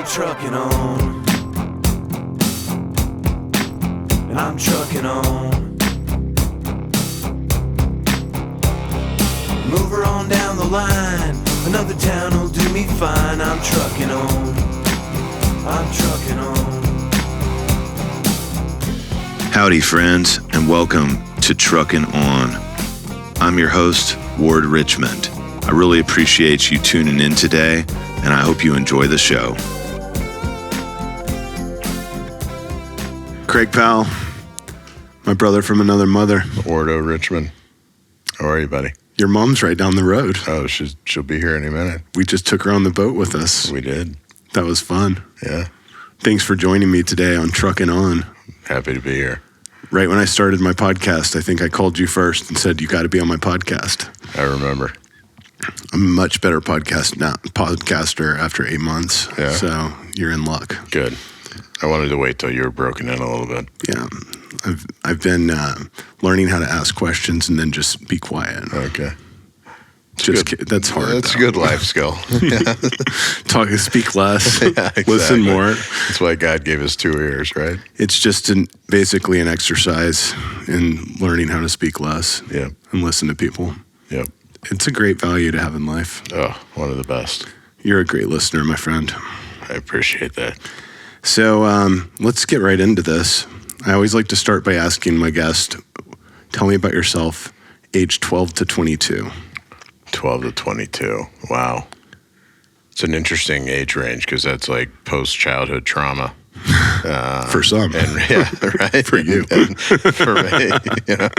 I'm trucking on, and I'm trucking on. Move her on down the line, another town will do me fine. I'm trucking on, I'm trucking on. Howdy, friends, and welcome to Truckin' On. I'm your host, Ward Richmond. I really appreciate you tuning in today, and I hope you enjoy the show. Craig Powell, my brother from another mother. Wardo Richmond. How are you, buddy? Your mom's right down the road. Oh, she'll be here any minute. We just took her on the boat with us. We did. That was fun. Yeah. Thanks for joining me today on Truckin' On. Happy to be here. Right when I started my podcast, I think I called you first and said, you got to be on my podcast. I remember. I'm a much better podcaster after 8 months. Yeah. So you're in luck. Good. I wanted to wait till you were broken in a little bit. Yeah. I've been learning how to ask questions and then just be quiet. Okay. That's hard. That's though. a good life skill. Speak less, Yeah, exactly. Listen more. That's why God gave us 2 ears, right? It's just basically an exercise in learning how to speak less Yep. and listen to people. Yep. It's a great value to have in life. Oh, one of the best. You're a great listener, my friend. I appreciate that. So let's get right into this. I always like to start by asking my guest, tell me about yourself, age 12 to 22. 12 to 22. Wow. It's an interesting age range because that's like post-childhood trauma. For some. And, yeah, right. For you. And for me, you know.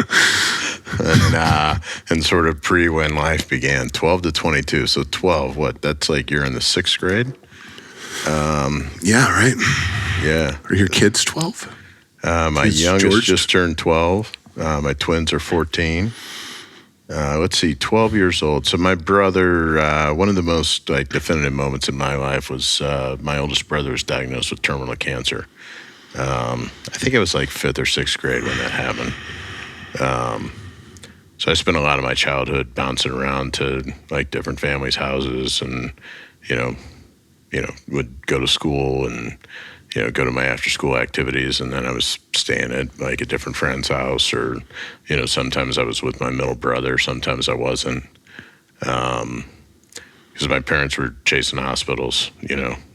And sort of pre when life began. 12 to 22. So 12, what? That's like you're in the 6th grade? Yeah, right. Yeah. Are your kids 12? My Is youngest George? just turned 12. My twins are 14. Let's see, 12 years old. So my brother, one of the most definitive moments in my life was my oldest brother was diagnosed with terminal cancer. I think it was like 5th or 6th grade when that happened. So I spent a lot of my childhood bouncing around to like different families' houses, and you know, would go to school and go to my after-school activities, and then I was staying at like a different friend's house, or sometimes I was with my middle brother, sometimes I wasn't, because my parents were chasing hospitals.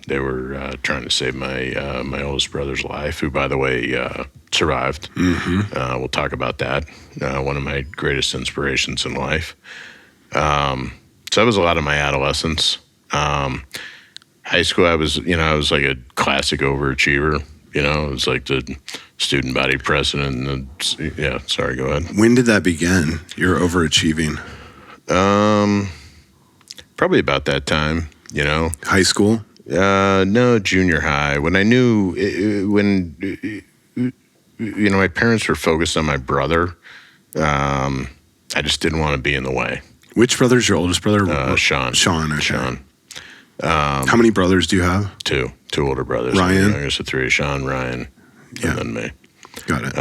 They were trying to save my oldest brother's life, who, by the way, survived. Mm-hmm. We'll talk about that. One of my greatest inspirations in life. So that was a lot of my adolescence. High school, I was like a classic overachiever. I was like the student body president. And yeah, sorry, go ahead. When did that begin, your overachieving? Probably about that time, High school? No, junior high. When I knew, my parents were focused on my brother. I just didn't want to be in the way. Which brother's your oldest brother? Sean. Sean, okay. Sean. How many brothers do you have? 2 older brothers. Ryan? The youngest of 3, Sean, Ryan, Yeah. and then me. Got it.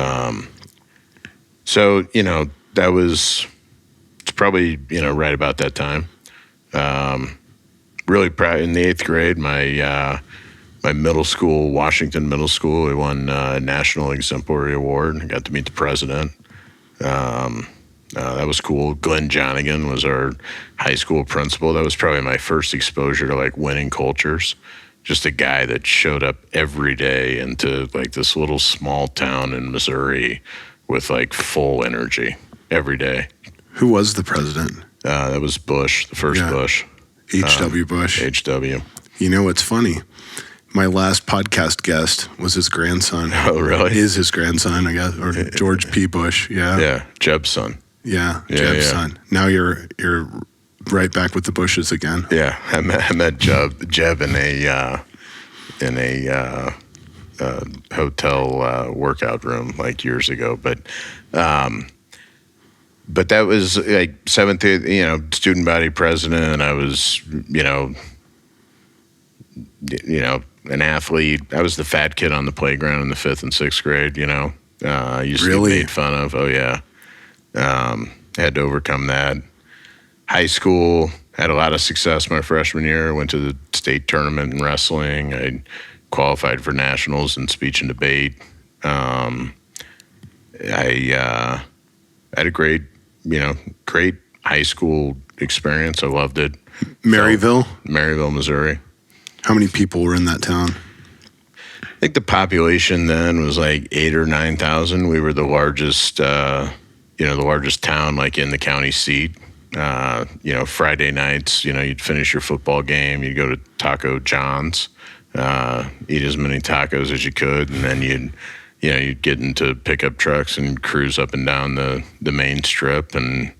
So, that was, it's probably, right about that time. Really proud in the 8th grade, my middle school, Washington Middle School, we won a National Exemplary Award. I got to meet the president. That was cool. Glenn Jonigan was our high school principal. That was probably my first exposure to like winning cultures. Just a guy that showed up every day into like this little small town in Missouri with like full energy every day. Who was the president? That was Bush, the first Bush. H.W. Bush. H.W. You know what's funny? My last podcast guest was his grandson. Oh, really? Is his grandson, I guess, or George P. Bush. Yeah. Yeah, Jeb's son. Yeah, Jeb's son. Now you're right back with the Bushes again. Yeah, I met Jeb in a hotel workout room like years ago, but that was like 7th, student body president, and I was, an athlete. I was the fat kid on the playground in the 5th and 6th grade. I used to Really? get made fun of. Oh yeah. Had to overcome that. High school, had a lot of success my freshman year. Went to the state tournament in wrestling. I qualified for nationals in speech and debate. I had a great high school experience. I loved it. Maryville, Missouri. how many people were in that town? I think the population then was like 8,000 or 9,000. We were the largest, the largest town like in the county seat. Friday nights, you'd finish your football game, you'd go to Taco John's, eat as many tacos as you could, and then you'd get into pickup trucks and cruise up and down the main strip, and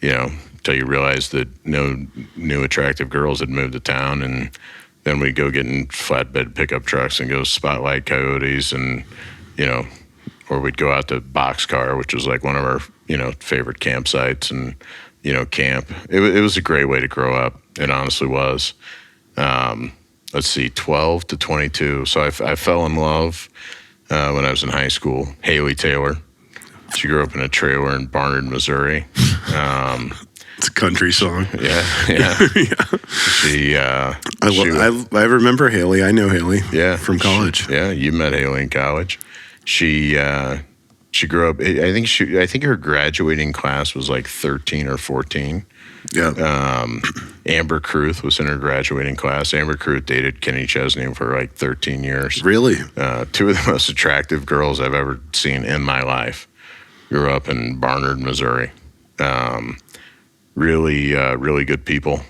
until you realized that no new attractive girls had moved to town, and then we'd go get in flatbed pickup trucks and go spotlight coyotes, and or we'd go out to Boxcar, which was like one of our favorite campsites, and camp. It was a great way to grow up. It honestly was. Let's see, 12 to 22. So I fell in love when I was in high school. Haley Taylor. She grew up in a trailer in Barnard, Missouri. It's a country song. Yeah. Yeah. I remember Haley. I know Haley. Yeah, from college. You met Haley in college. She grew up. I think her graduating class was like 13 or 14. Yeah. Amber Cruth was in her graduating class. Amber Cruth dated Kenny Chesney for like 13 years. Really? Two of the most attractive girls I've ever seen in my life. Grew up in Barnard, Missouri. Really good people.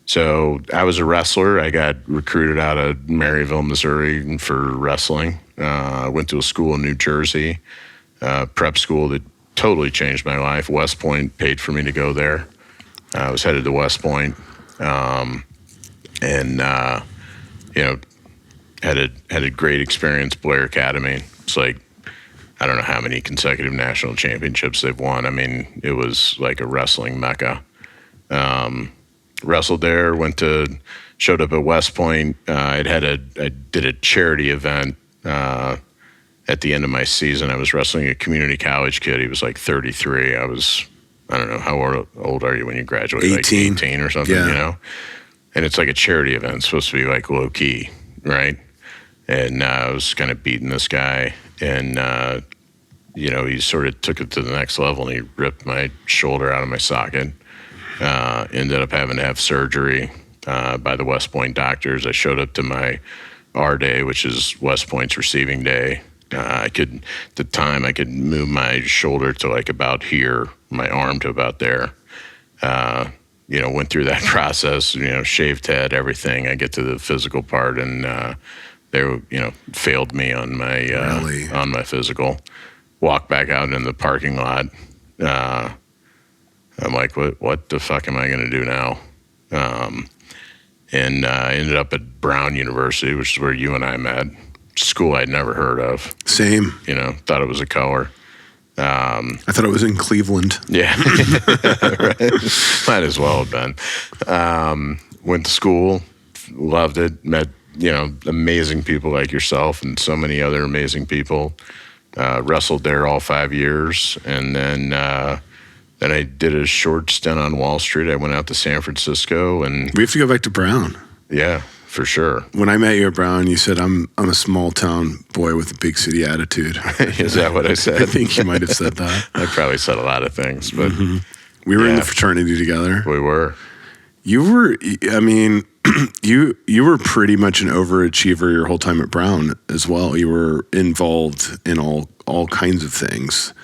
So I was a wrestler. I got recruited out of Maryville, Missouri for wrestling. Went to a school in New Jersey, prep school that totally changed my life. West Point paid for me to go there. I was headed to West Point, and had a great experience. Blair Academy. It's like, I don't know how many consecutive national championships they've won. I mean, it was like a wrestling mecca. Wrestled there. Showed up at West Point. I did a charity event. At the end of my season, I was wrestling a community college kid. He was like 33. I don't know, how old are you when you graduate? 18. Like 18 or something, Yeah. And it's like a charity event. It's supposed to be like low key, right? And I was kind of beating this guy, and he sort of took it to the next level, and he ripped my shoulder out of my socket. Ended up having to have surgery by the West Point doctors. I showed up to my R day, which is West Point's receiving day. At the time, I could move my shoulder to like about here, my arm to about there. Went through that process, shaved head, everything. I get to the physical part, and they, failed me on my Really? on my physical. Walked back out in the parking lot. I'm like, what the fuck am I going to do now? And I ended up at Brown University, which is where you and I met. School I'd never heard of. Same. Thought it was a color. I thought it was in Cleveland. Yeah. Right. Might as well have been. Went to school, loved it, met, amazing people like yourself and so many other amazing people. Wrestled there all 5 years, and then I did a short stint on Wall Street. I went out to San Francisco, and We have to go back to Brown. yeah, for sure. When I met you at Brown, you said, I'm a small town boy with a big city attitude. Is that what I said? I think you might have said that. I probably said a lot of things, but We were in Yeah. the fraternity together. we were. You were, you were pretty much an overachiever your whole time at Brown as well. You were involved in all kinds of things.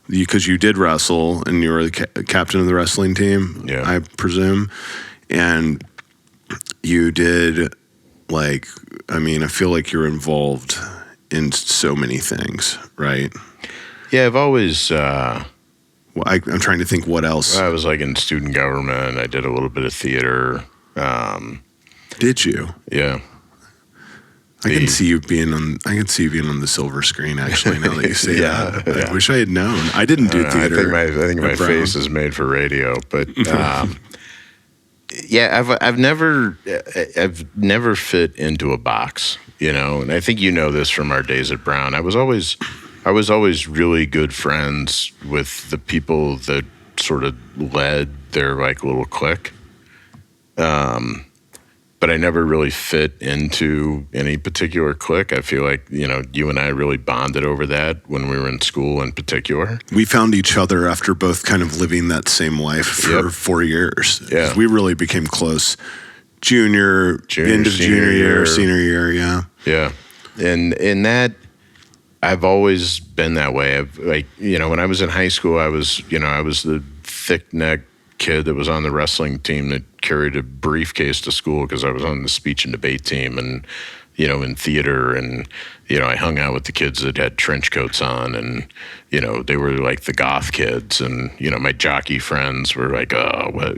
Because you did wrestle, and you were the captain of the wrestling team, Yeah. I presume. And you did, I feel like you're involved in so many things, right? Yeah, I've always, Well, I'm trying to think what else. I was like in student government. I did a little bit of theater. Did you? Yeah. I can see you being on the silver screen. Actually, now that you say Yeah, that, yeah. I wish I had known. I didn't do I theater. think my at Brown. face is made for radio, but yeah, I've never fit into a box, and I think this from our days at Brown. I was always really good friends with the people that sort of led their like little clique. But I never really fit into any particular clique. I feel like, you and I really bonded over that when we were in school in particular. We found each other after both kind of living that same life for 4 years. Yeah. We really became close junior end of junior year, senior year. Yeah. Yeah. And that, I've always been that way. When I was in high school, I was the thick neck kid that was on the wrestling team that carried a briefcase to school because I was on the speech and debate team and, in theater. And, I hung out with the kids that had trench coats on and, they were like the goth kids. And, my jockey friends were like, oh, well,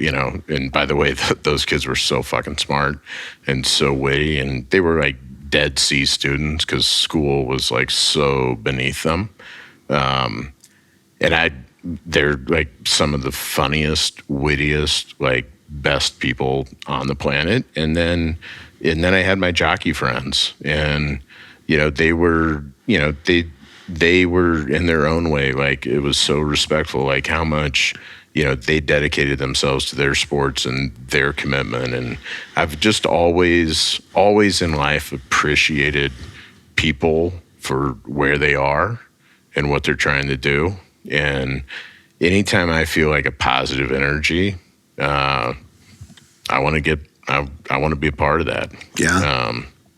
and by the way, those kids were so fucking smart and so witty. And they were like Dead C students because school was like so beneath them. They're like some of the funniest, wittiest, like best people on the planet. And then I had my jockey friends, and they were they were in their own way. Like it was so respectful, like how much they dedicated themselves to their sports and their commitment. And I've just always in life appreciated people for where they are and what they're trying to do. And anytime I feel like a positive energy, I want to be a part of that. Yeah.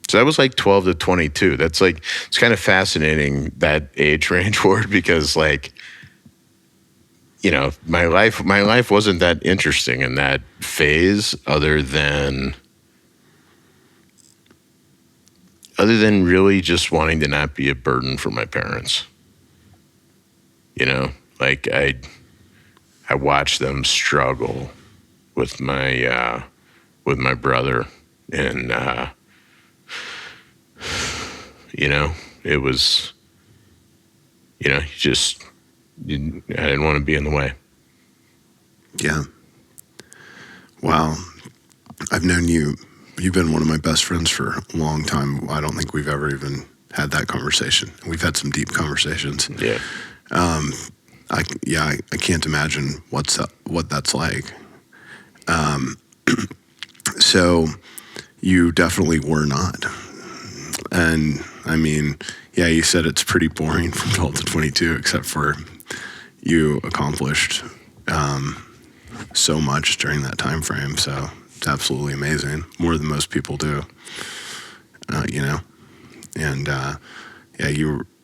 So that was like 12 to 22. That's like, it's kind of fascinating, that age range word, because like, my life wasn't that interesting in that phase other than really just wanting to not be a burden for my parents. Like I watched them struggle with my brother, and it was, I didn't want to be in the way. Yeah. Wow. I've known you. You've been one of my best friends for a long time. I don't think we've ever even had that conversation. We've had some deep conversations. Yeah. I can't imagine what that's like. So you definitely were not. And I mean, yeah, you said it's pretty boring from 12 to 22, except for you accomplished so much during that time frame. So it's absolutely amazing, more than most people do. And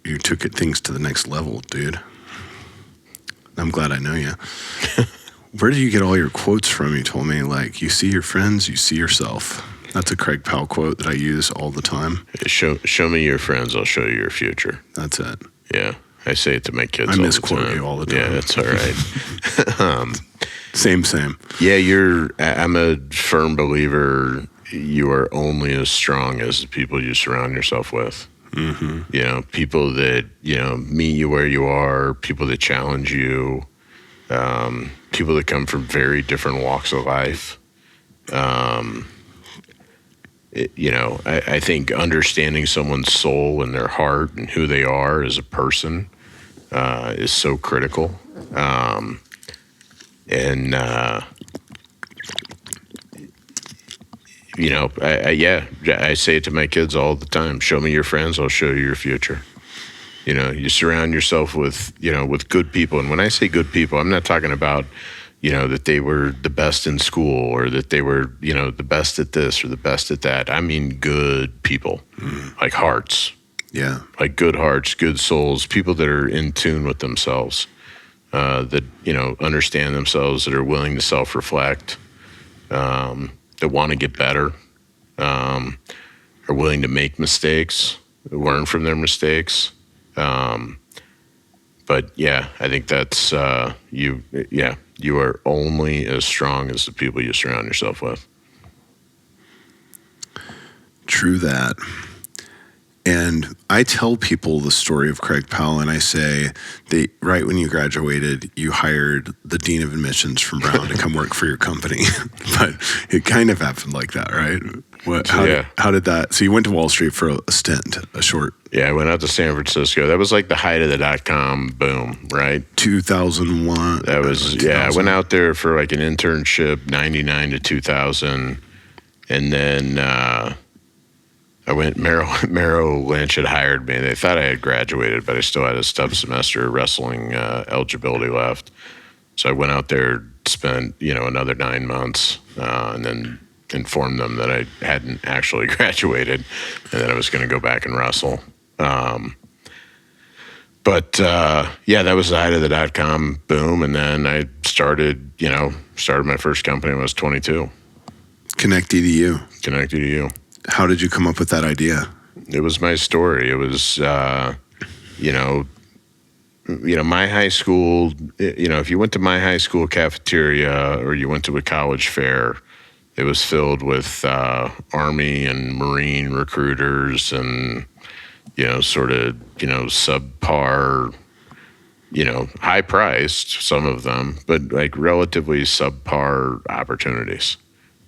you took things to the next level, dude. I'm glad I know you. Where do you get all your quotes from? You told me, like, you see your friends, you see yourself. That's a Craig Powell quote that I use all the time. Show me your friends, I'll show you your future. That's it. Yeah, I say it to my kids I all the time. misquote you all the time. Yeah, that's all right. Same. Yeah, I'm a firm believer you are only as strong as the people you surround yourself with. Mm-hmm. People that, meet you where you are, people that challenge you, people that come from very different walks of life. I think understanding someone's soul and their heart and who they are as a person is so critical. I say it to my kids all the time. Show me your friends, I'll show you your future. You surround yourself with good people. And when I say good people, I'm not talking about, that they were the best in school or that they were, the best at this or the best at that. I mean, good people, like hearts. Yeah. Like good hearts, good souls, people that are in tune with themselves, that, understand themselves, that are willing to self-reflect, that want to get better, are willing to make mistakes, learn from their mistakes. But yeah, I think that's, you are only as strong as the people you surround yourself with. True that. And I tell people the story of Craig Powell, and I say, right when you graduated, you hired the dean of admissions from Brown to come work for your company. But it kind of happened like that, right? How did that? So you went to Wall Street for a stint, a short. Yeah, I went out to San Francisco. That was like the height of the .com boom, right? 2001. That was, I went out there for like an internship, 99 to 2000. And then Merrill Lynch had hired me. They thought I had graduated, but I still had a stub semester wrestling eligibility left. So I went out there, spent, another 9 months, and then informed them that I hadn't actually graduated and that I was going to go back and wrestle. But that was the height of the .com boom. And then I started my first company when I was 22. Connect EDU. Connect EDU. How did you come up with that idea? It was my story. It was, my high school, if you went to my high school cafeteria or you went to a college fair, it was filled with Army and Marine recruiters and, subpar, high priced, some of them, but like relatively subpar opportunities.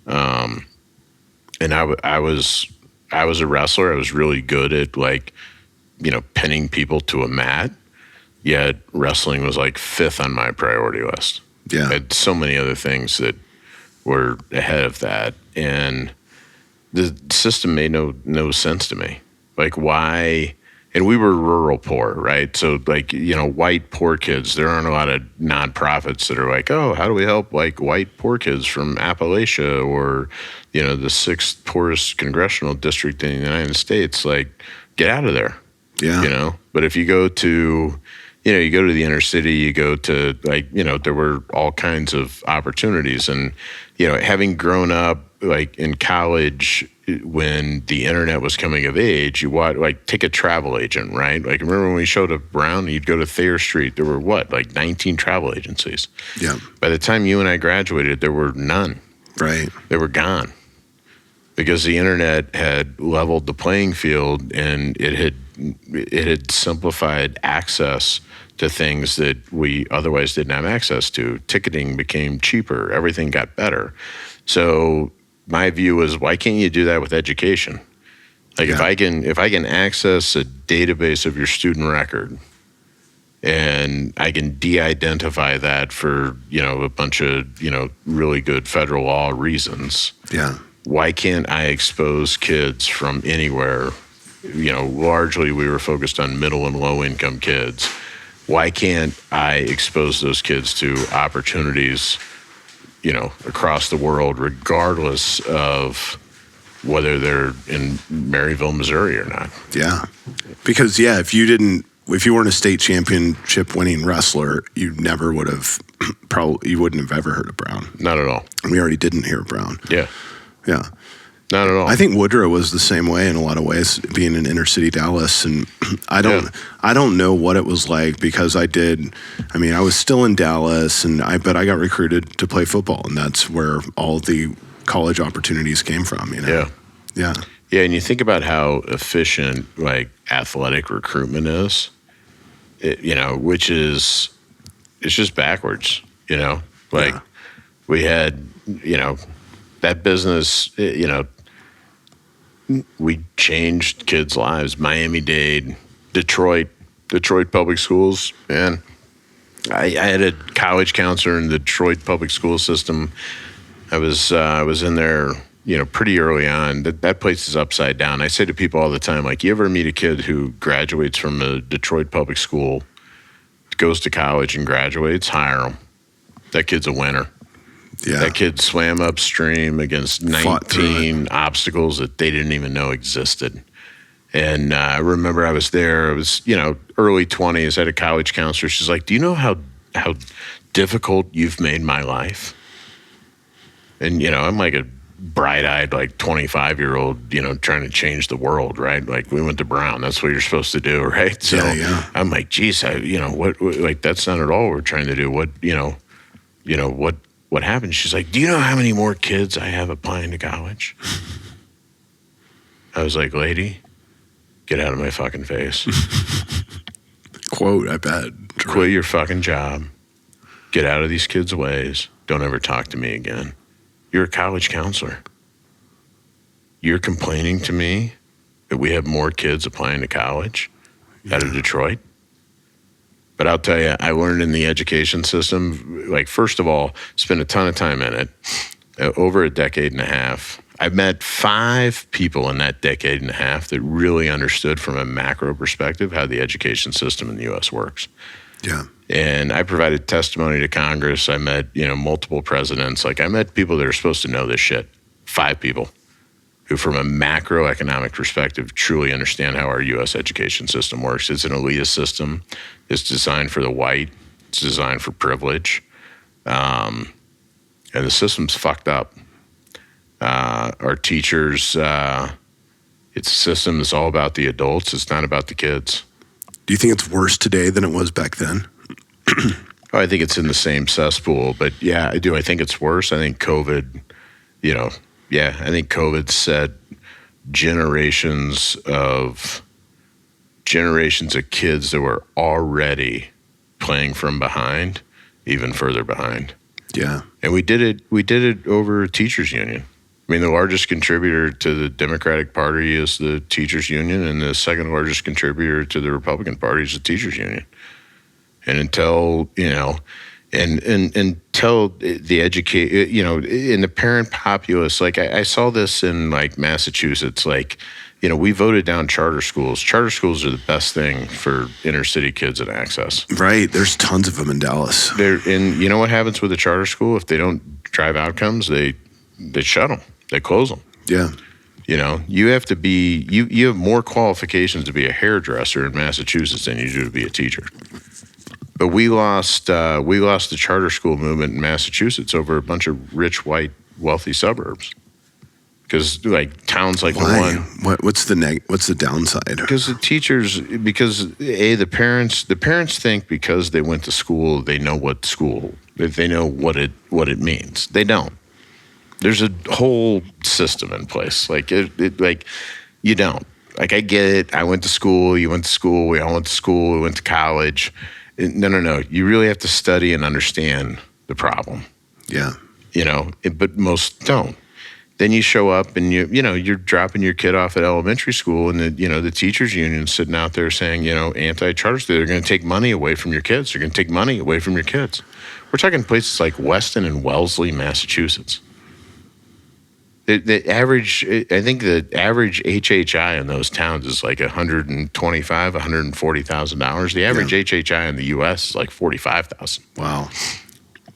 And I was a wrestler. I was really good at pinning people to a mat. Yet wrestling was like fifth on my priority list. Yeah, I had so many other things that were ahead of that, and the system made no sense to me. Like why? And we were rural poor, right? So white poor kids. There aren't a lot of nonprofits that are like, oh, how do we help like white poor kids from Appalachia or the sixth poorest congressional district in the United States? Like, get out of there. Yeah. But if you go to you go to the inner city, you go to there were all kinds of opportunities. And, having grown up in college when the internet was coming of age, you take a travel agent, right? Remember when we showed up Brown, you'd go to Thayer Street, there were 19 travel agencies. Yeah. By the time you and I graduated, there were none. Right. They were gone because the internet had leveled the playing field and it had simplified access to things that we otherwise didn't have access to. Ticketing became cheaper. Everything got better. So my view is, why can't you do that with education? If I can access a database of your student record and I can de-identify that for, a bunch of, really good federal law reasons. Yeah. Why can't I expose kids from anywhere? Largely we were focused on middle and low income kids. Why can't I expose those kids to opportunities, across the world, regardless of whether they're in Maryville, Missouri or not? Yeah. Because, if you weren't a state championship winning wrestler, you never would have, you wouldn't have ever heard of Brown. Not at all. We already didn't hear of Brown. Yeah. Yeah. Not at all. I think Woodrow was the same way in a lot of ways, being in inner city Dallas. And I don't know what it was like because I was still in Dallas but I got recruited to play football, and that's where all the college opportunities came from, Yeah. Yeah. Yeah, and you think about how efficient athletic recruitment is, which is, it's just backwards, we had, that business, we changed kids' lives. Miami-Dade, Detroit public schools, man. I had a college counselor in the Detroit public school system. I was in there, pretty early on. That place is upside down. I say to people all the time, you ever meet a kid who graduates from a Detroit public school, goes to college and graduates, hire him. That kid's a winner. Yeah. That kid swam upstream against 19 obstacles that they didn't even know existed. And I remember I was there. I was, early 20s. I had a college counselor. She's like, do you know how difficult you've made my life? And, I'm like a bright-eyed, 25-year-old, trying to change the world, right? We went to Brown. That's what you're supposed to do, right? So yeah. I'm like, geez, what that's not at all what we're trying to do. What happened? She's like, do you know how many more kids I have applying to college? I was like, lady, Get out of my fucking face. Quote, I bet. Quit your fucking job. Get out of these kids' ways. Don't ever talk to me again. You're a college counselor. You're complaining to me that we have more kids applying to college out of Detroit. But I'll tell you, I learned in the education system, like, first of all, spent a ton of time in it, over a decade and a half. I've met 5 people in that decade and a half that really understood from a macro perspective how the education system in the U.S. works. Yeah. And I provided testimony to Congress. I met, multiple presidents. Like, I met people that are supposed to know this shit. 5 people who, from a macroeconomic perspective, truly understand how our U.S. education system works. It's an elitist system. It's designed for the white. It's designed for privilege. And the system's fucked up. Our teachers, it's a system that's all about the adults. It's not about the kids. Do you think it's worse today than it was back then? I think it's in the same cesspool, but yeah, I do. I think it's worse. I think COVID, I think COVID set generations of kids that were already playing from behind, even further behind. Yeah. And we did it over a teachers union. I mean, the largest contributor to the Democratic Party is the teachers union, and the second largest contributor to the Republican Party is the teachers union. And until, until the in the parent populace, like I saw this in like Massachusetts, like, we voted down charter schools. Charter schools are the best thing for inner city kids and access. Right. There's tons of them in Dallas. And you know what happens with a charter school? If they don't drive outcomes, they shut them. They close them. Yeah. You have to be, you have more qualifications to be a hairdresser in Massachusetts than you do to be a teacher. But we lost the charter school movement in Massachusetts over a bunch of rich, white, wealthy suburbs. Because like towns like Why? the one, What's the downside? because the parents think because they went to school they know they know what it means. They don't. There's a whole system in place. Like you don't. Like, I get it. I went to school. You went to school. We all went to school. We went to college. No. You really have to study and understand the problem. Yeah. But most don't. Then you show up and you're dropping your kid off at elementary school, and the teachers union sitting out there saying, anti-charter school, they're going to take money away from your kids. They're going to take money away from your kids. We're talking places like Weston and Wellesley, Massachusetts. The average HHI in those towns is like $125,000, $140,000. The average HHI in the U.S. is like $45,000. Wow.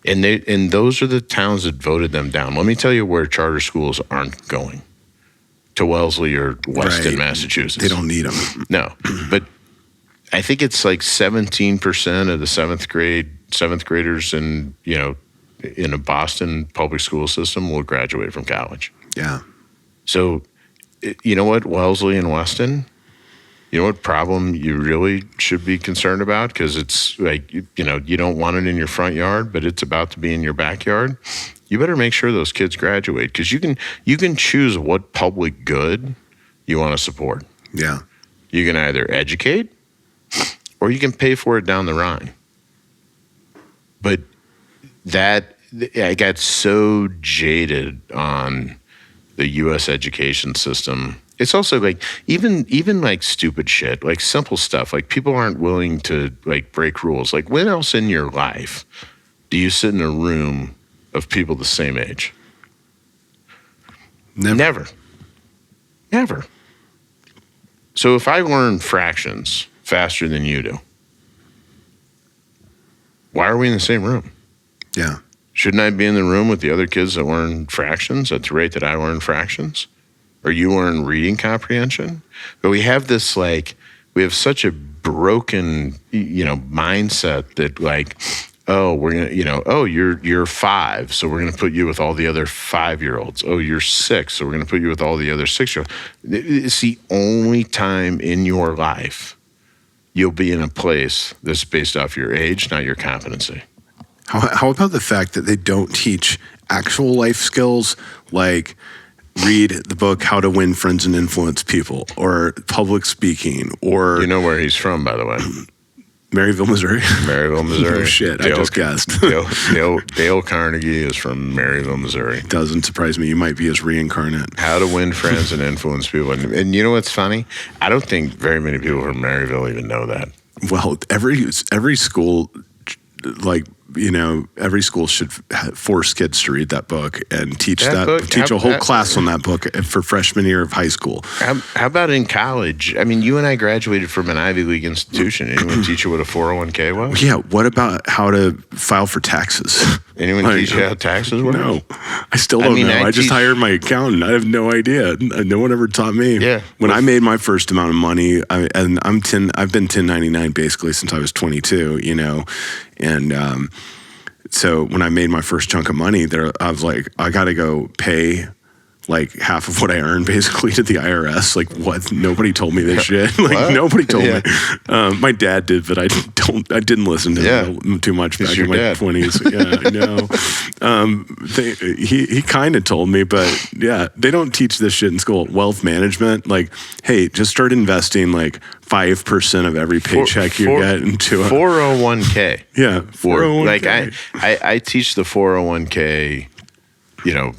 And those are the towns that voted them down. Let me tell you where charter schools aren't going. To Wellesley or Weston, Massachusetts. They don't need them. No, but I think it's like 17% of the seventh graders in a Boston public school system will graduate from college. Yeah. So, you know what, Wellesley and Weston, you know what problem you really should be concerned about? Because it's like, you don't want it in your front yard, but it's about to be in your backyard. You better make sure those kids graduate, because you can choose what public good you want to support. Yeah. You can either educate or you can pay for it down the Rhine. But I got so jaded on the U.S. education system. It's also like even like stupid shit, like simple stuff. Like, people aren't willing to like break rules. Like, when else in your life do you sit in a room of people the same age? Never. So if I learn fractions faster than you do, why are we in the same room? Yeah. Shouldn't I be in the room with the other kids that learn fractions at the rate that I learn fractions? Or you learn reading comprehension? But we have this, we have such a broken, mindset that we're going to, you're 5, so we're going to put you with all the other 5-year-olds. Oh, you're 6, so we're going to put you with all the other 6-year-olds. It's the only time in your life you'll be in a place that's based off your age, not your competency. How about the fact that they don't teach actual life skills like read the book How to Win Friends and Influence People, or public speaking, or You know where he's from, by the way? Maryville, Missouri. Maryville, Missouri. Oh, shit, I just guessed. Dale Carnegie is from Maryville, Missouri. Doesn't surprise me. You might be his reincarnate. How to Win Friends and Influence People. And you know what's funny? I don't think very many people from Maryville even know that. Well, every school, like, you know, every school should force kids to read that book and teach a whole class on that book for freshman year of high school. How about in college? I mean, you and I graduated from an Ivy League institution. Anyone teach you what a 401k was? Yeah. What about how to file for taxes? Anyone teach you how taxes work? No, I still don't know. I just hired my accountant. I have no idea. No one ever taught me. Yeah. When I made my first amount of money, I've been 1099 basically since I was 22, you know, and so when I made my first chunk of money, I was like, I got to go pay like half of what I earned basically to the IRS. Like, what? Nobody told me this shit. Like, nobody told me. My dad did, but I didn't listen to him too much back in my 20s. Yeah, I know. He kind of told me, but yeah, they don't teach this shit in school. Wealth management, like, hey, just start investing like 5% of every paycheck you get into a 401k. Yeah, 401k. Like I teach the 401k, you know,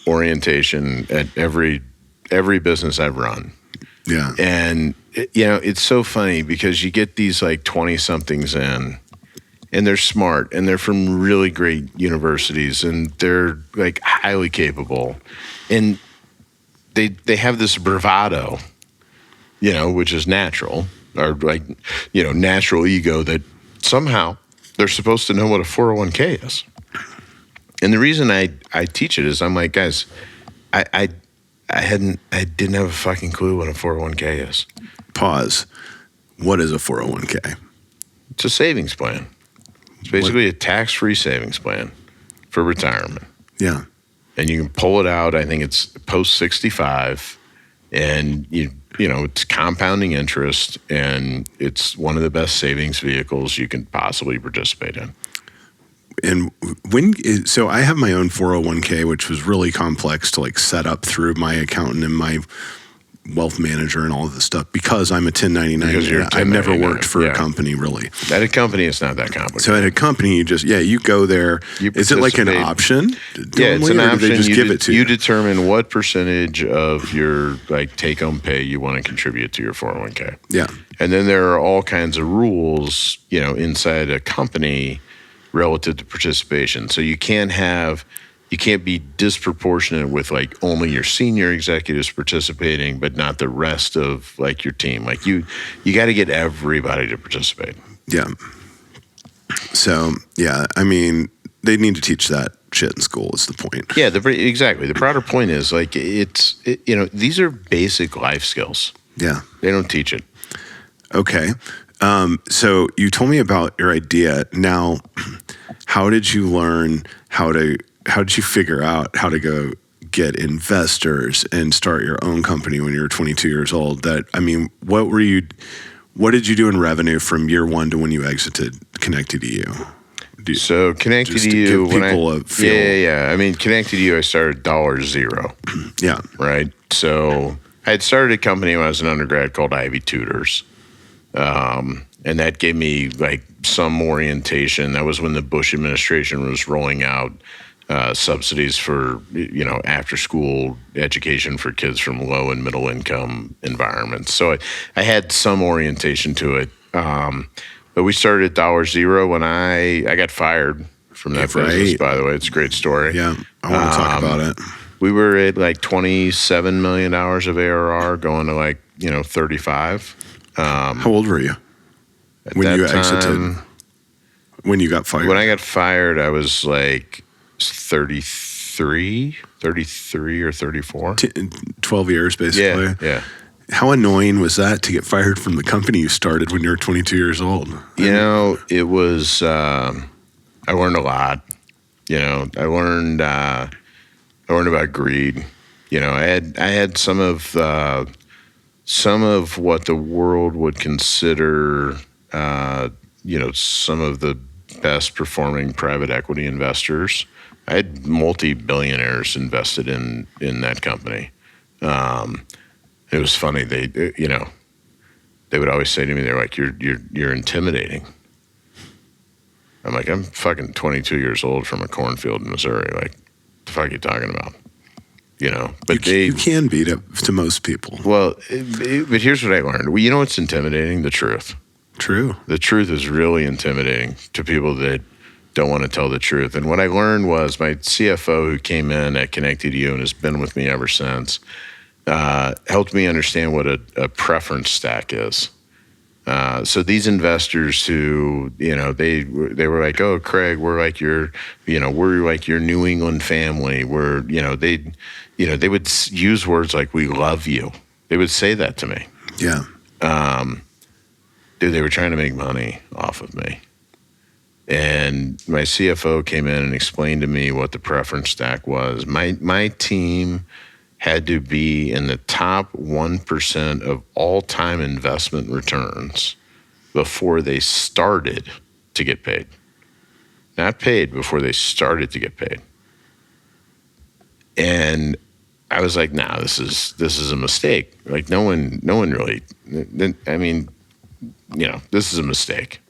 orientation at every business I've run. Yeah. And you know, it's so funny because you get these like 20 somethings in, and they're smart and they're from really great universities and they're like highly capable, and they have this bravado, you know, which is natural, or like, you know, natural ego that somehow they're supposed to know what a 401k is. And the reason I teach it is I'm like, guys, I didn't have a fucking clue what a 401k is. Pause. What is a 401k? It's a savings plan. It's basically a tax-free savings plan for retirement. Yeah. And you can pull it out. I think it's post 65, and you know, it's compounding interest, and it's one of the best savings vehicles you can possibly participate in. And so I have my own 401k, which was really complex to like set up through my accountant and my wealth manager and all of this stuff because I'm a 1099. I've never worked for a company really. At a company, it's not that complicated. So at a company, you go there. Is it like an option? Yeah, it's an option. They just give it to you. You determine what percentage of your like take-home pay you want to contribute to your 401k. Yeah. And then there are all kinds of rules, you know, inside a company relative to participation. So you can't be disproportionate with like only your senior executives participating, but not the rest of like your team. Like you got to get everybody to participate. Yeah. So yeah, I mean, they need to teach that shit in school is the point. Yeah, exactly. The broader point is like you know, these are basic life skills. Yeah. They don't teach it. Okay. So you told me about your idea. Now, how did you learn how did you figure out how to go get investors and start your own company when you were 22 years old? What did you do in revenue from year one to when you exited Connected EU? So Connected just EU, to give people a feel. Yeah. I mean, Connected EU, I started $0. Yeah. Right. So I had started a company when I was an undergrad called Ivy Tutors. And that gave me like some orientation. That was when the Bush administration was rolling out subsidies for, you know, after school education for kids from low and middle income environments. So I had some orientation to it. But we started at $0 when I got fired from that business, by the way. It's a great story. Yeah, I want to talk about it. We were at like $27 million of ARR going to like, you know, 35. How old were you when you exited? When you got fired? When I got fired, I was like 33 or 34. 12 years, basically. Yeah. How annoying was that to get fired from the company you started when you were 22 years old? You know, it was, I learned a lot. You know, I learned about greed. You know, I had some of what the world would consider, you know, some of the best performing private equity investors. I had multi-billionaires invested in that company. It was funny. They would always say to me, they're like, you're intimidating. I'm like, I'm fucking 22 years old from a cornfield in Missouri. Like, the fuck are you talking about? But you can be to most people. Well, but here's what I learned. Well, you know what's intimidating? The truth. True. The truth is really intimidating to people that don't want to tell the truth. And what I learned was my CFO, who came in at ConnectedU and has been with me ever since, helped me understand what a preference stack is. So these investors who, they were like, oh, Craig, we're like your New England family. They would use words like, we love you. They would say that to me. Yeah. Dude, they were trying to make money off of me. And my CFO came in and explained to me what the preference stack was. My team had to be in the top 1% of all-time investment returns before they started to get paid. Not paid, before they started to get paid. And I was like, nah, this is a mistake. Like, no one really, I mean, this is a mistake.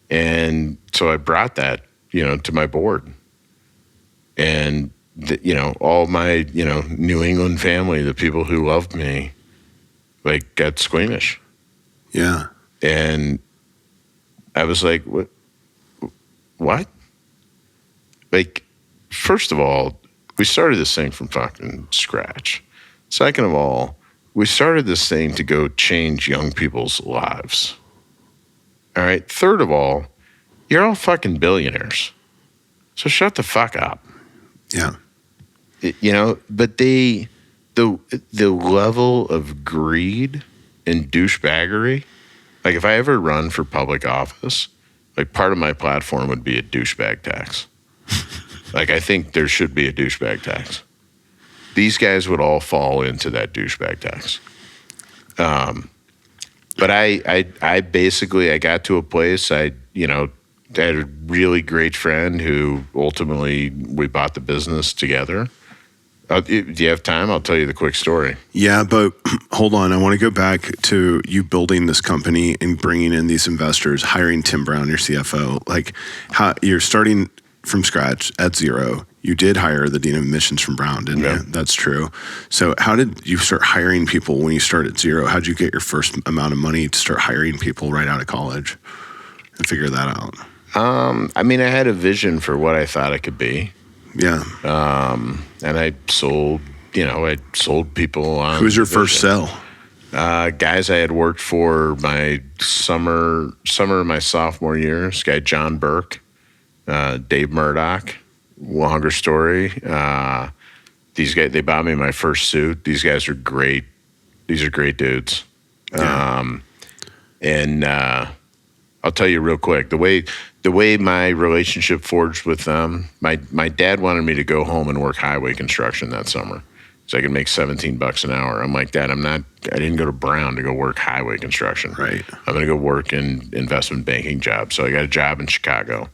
And so I brought that, to my board. And, all my, New England family, the people who loved me, like, got squeamish. Yeah. And I was like, what? Like, first of all, we started this thing from fucking scratch. Second of all, we started this thing to go change young people's lives. All right. Third of all, you're all fucking billionaires. So shut the fuck up. Yeah. But the level of greed and douchebaggery, like if I ever run for public office, like part of my platform would be a douchebag tax. Like, I think there should be a douchebag tax. These guys would all fall into that douchebag tax. But I basically got to a place, I had a really great friend who ultimately we bought the business together. Do you have time? I'll tell you the quick story. Yeah, but hold on. I want to go back to you building this company and bringing in these investors, hiring Tim Brown, your CFO. Like, how you're starting from scratch at zero. You did hire the Dean of Admissions from Brown, didn't you? That's true. So how did you start hiring people when you start at zero? How did you get your first amount of money to start hiring people right out of college and figure that out? I mean, I had a vision for what I thought it could be. Yeah. And I sold people on. Who was your first sell? Guys I had worked for my summer of my sophomore year. This guy, John Burke, Dave Murdoch, longer story. These guys, they bought me my first suit. These guys are great. These are great dudes. Yeah. I'll tell you real quick, the way my relationship forged with them, my dad wanted me to go home and work highway construction that summer so I could make $17 an hour. I'm like, Dad, I didn't go to Brown to go work highway construction. Right. I'm going to go work in investment banking jobs. So I got a job in Chicago.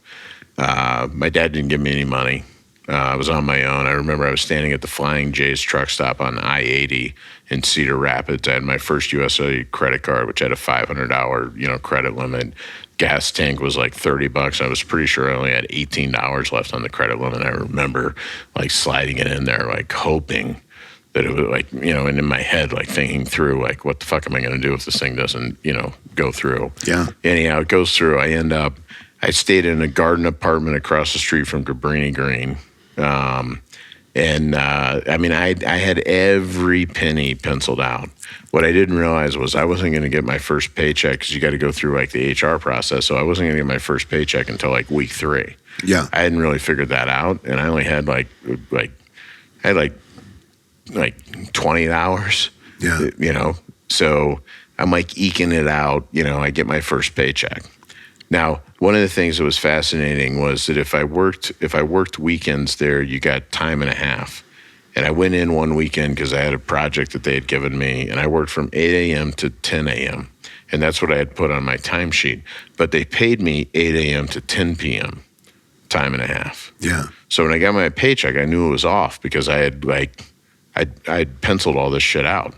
My dad didn't give me any money. I was on my own. I remember I was standing at the Flying J's truck stop on I-80 in Cedar Rapids. I had my first USA credit card, which had a $500, credit limit. Gas tank was like $30. I was pretty sure I only had $18 left on the credit limit. I remember like sliding it in there, like hoping that it would and in my head, like thinking through, like, what the fuck am I going to do if this thing doesn't, go through? Yeah. Anyhow, it goes through. I stayed in a garden apartment across the street from Cabrini Green. I had every penny penciled out. What I didn't realize was I wasn't going to get my first paycheck because you got to go through like the HR process. So I wasn't going to get my first paycheck until like week 3. Yeah. I hadn't really figured that out. And I only had like 20 hours, so I'm like eking it out. I get my first paycheck. Now, one of the things that was fascinating was that if I worked weekends there, you got time and a half. And I went in one weekend because I had a project that they had given me, and I worked from 8 a.m. to 10 a.m. And that's what I had put on my timesheet. But they paid me 8 a.m. to 10 p.m. time and a half. Yeah. So when I got my paycheck, I knew it was off because I had I'd penciled all this shit out.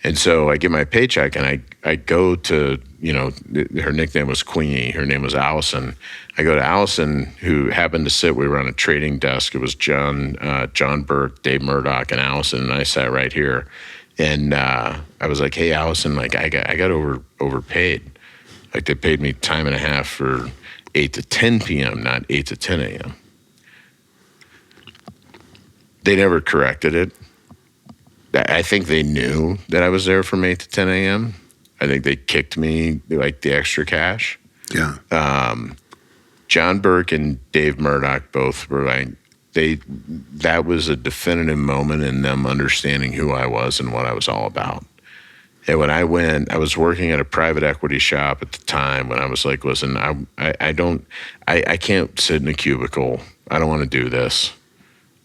And so I get my paycheck and I go to, her nickname was Queenie. Her name was Allison. I go to Allison, who happened to sit, we were on a trading desk. It was John Burke, Dave Murdoch, and Allison. And I sat right here. And I was like, hey, Allison, like I got overpaid. Like they paid me time and a half for 8 to 10 p.m., not 8 to 10 a.m. They never corrected it. I think they knew that I was there from 8 to 10 a.m. I think they kicked me like the extra cash. Yeah. John Burke and Dave Murdoch both were like, that was a definitive moment in them understanding who I was and what I was all about. And when I went, I was working at a private equity shop at the time when I was like, listen, I can't sit in a cubicle. I don't want to do this.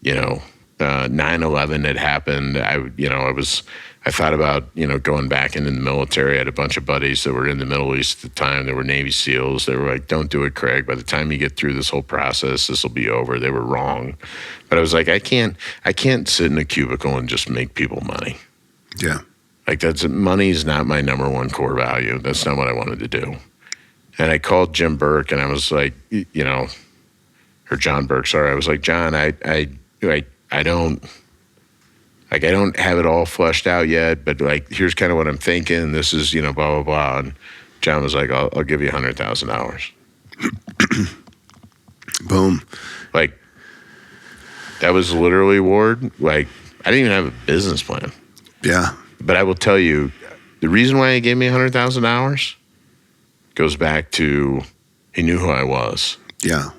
9/11 had happened. I thought about, going back into the military. I had a bunch of buddies that were in the Middle East at the time. They were Navy SEALs. They were like, don't do it, Craig. By the time you get through this whole process, this will be over. They were wrong. But I was like, I can't sit in a cubicle and just make people money. Yeah. Like money's not my number one core value. That's not what I wanted to do. And I called Jim Burke and I was like, or John Burke, sorry. I was like, John, I don't have it all fleshed out yet, but like, here's kind of what I'm thinking. This is, blah, blah, blah. And John was like, I'll give you $100,000. Boom. Like, that was literally, Ward. Like, I didn't even have a business plan. Yeah. But I will tell you, the reason why he gave me $100,000 goes back to he knew who I was. Yeah.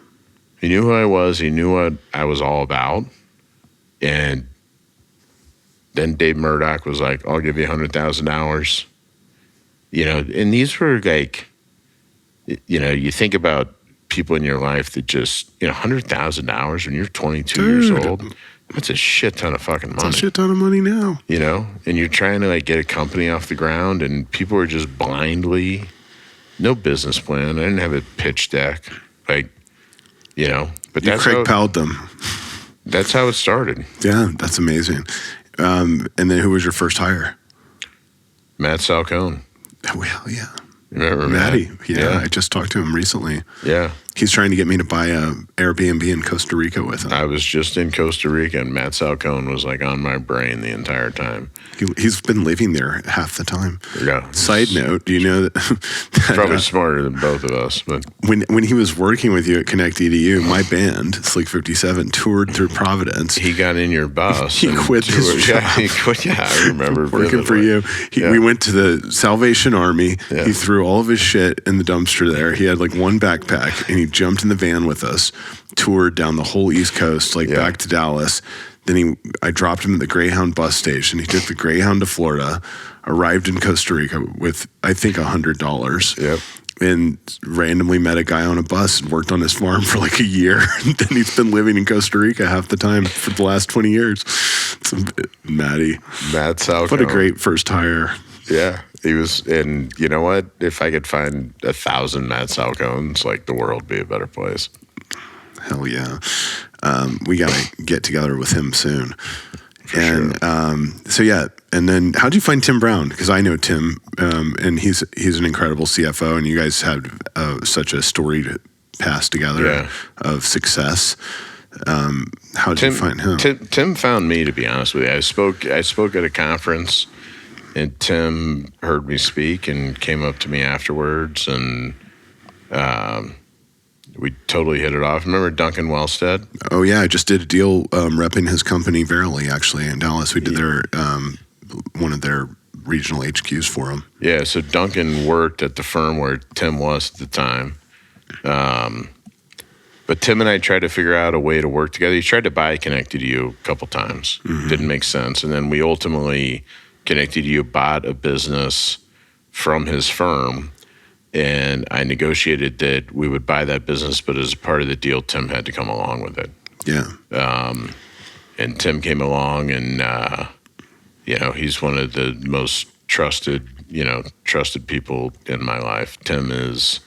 He knew who I was. He knew what I was all about. And then Dave Murdoch was like, I'll give you $100,000. And these were like, you think about people in your life that just, $100,000 when you're 22 years old. That's a shit ton of fucking money. That's a shit ton of money now. And you're trying to like get a company off the ground and people are just blindly, no business plan. I didn't have a pitch deck. Like, but that's Craig Powelled them. That's how it started. Yeah, that's amazing. And then who was your first hire? Matt Salcone. Well, yeah. Remember Matty? Matt? Yeah, I just talked to him recently. Yeah. He's trying to get me to buy a Airbnb in Costa Rica with him. I was just in Costa Rica, and Matt Salcone was like on my brain the entire time. He's been living there half the time. Yeah. Side note, do you know that probably smarter than both of us, but when he was working with you at Connect EDU, my band, Slick 57, toured through Providence. He got in your bus. He quit his job. Yeah, he quit. Yeah, I remember working for you. We went to the Salvation Army. Yeah. He threw all of his shit in the dumpster there. He had like one backpack, and he jumped in the van with us, toured down the whole East Coast, back to Dallas. Then I dropped him at the Greyhound bus station. He took the Greyhound to Florida, arrived in Costa Rica with, I think, $100. Yep. And randomly met a guy on a bus and worked on his farm for like a year. And then he's been living in Costa Rica half the time for the last 20 years. So, Matt Salcone. What a great first hire. Yeah. He was, and you know what? If I could find 1,000 Matt Salcones, like the world would be a better place. Hell yeah. We got to get together with him soon. Sure. So yeah, and then how'd you find Tim Brown? Because I know Tim, and he's an incredible CFO, and you guys had such a storied past together of success. How did you find him? Tim found me, to be honest with you. I spoke at a conference, and Tim heard me speak and came up to me afterwards, and we totally hit it off. Remember Duncan Wellstead? Oh yeah, I just did a deal repping his company Verily actually in Dallas. We did their one of their regional HQs for him. Yeah, so Duncan worked at the firm where Tim was at the time. But Tim and I tried to figure out a way to work together. He tried to buy Connect EDU a couple times. Mm-hmm. Didn't make sense. And then we ultimately, Connect EDU bought a business from his firm. And I negotiated that we would buy that business, but as a part of the deal, Tim had to come along with it. Yeah. And Tim came along, and he's one of the most trusted people in my life. Tim is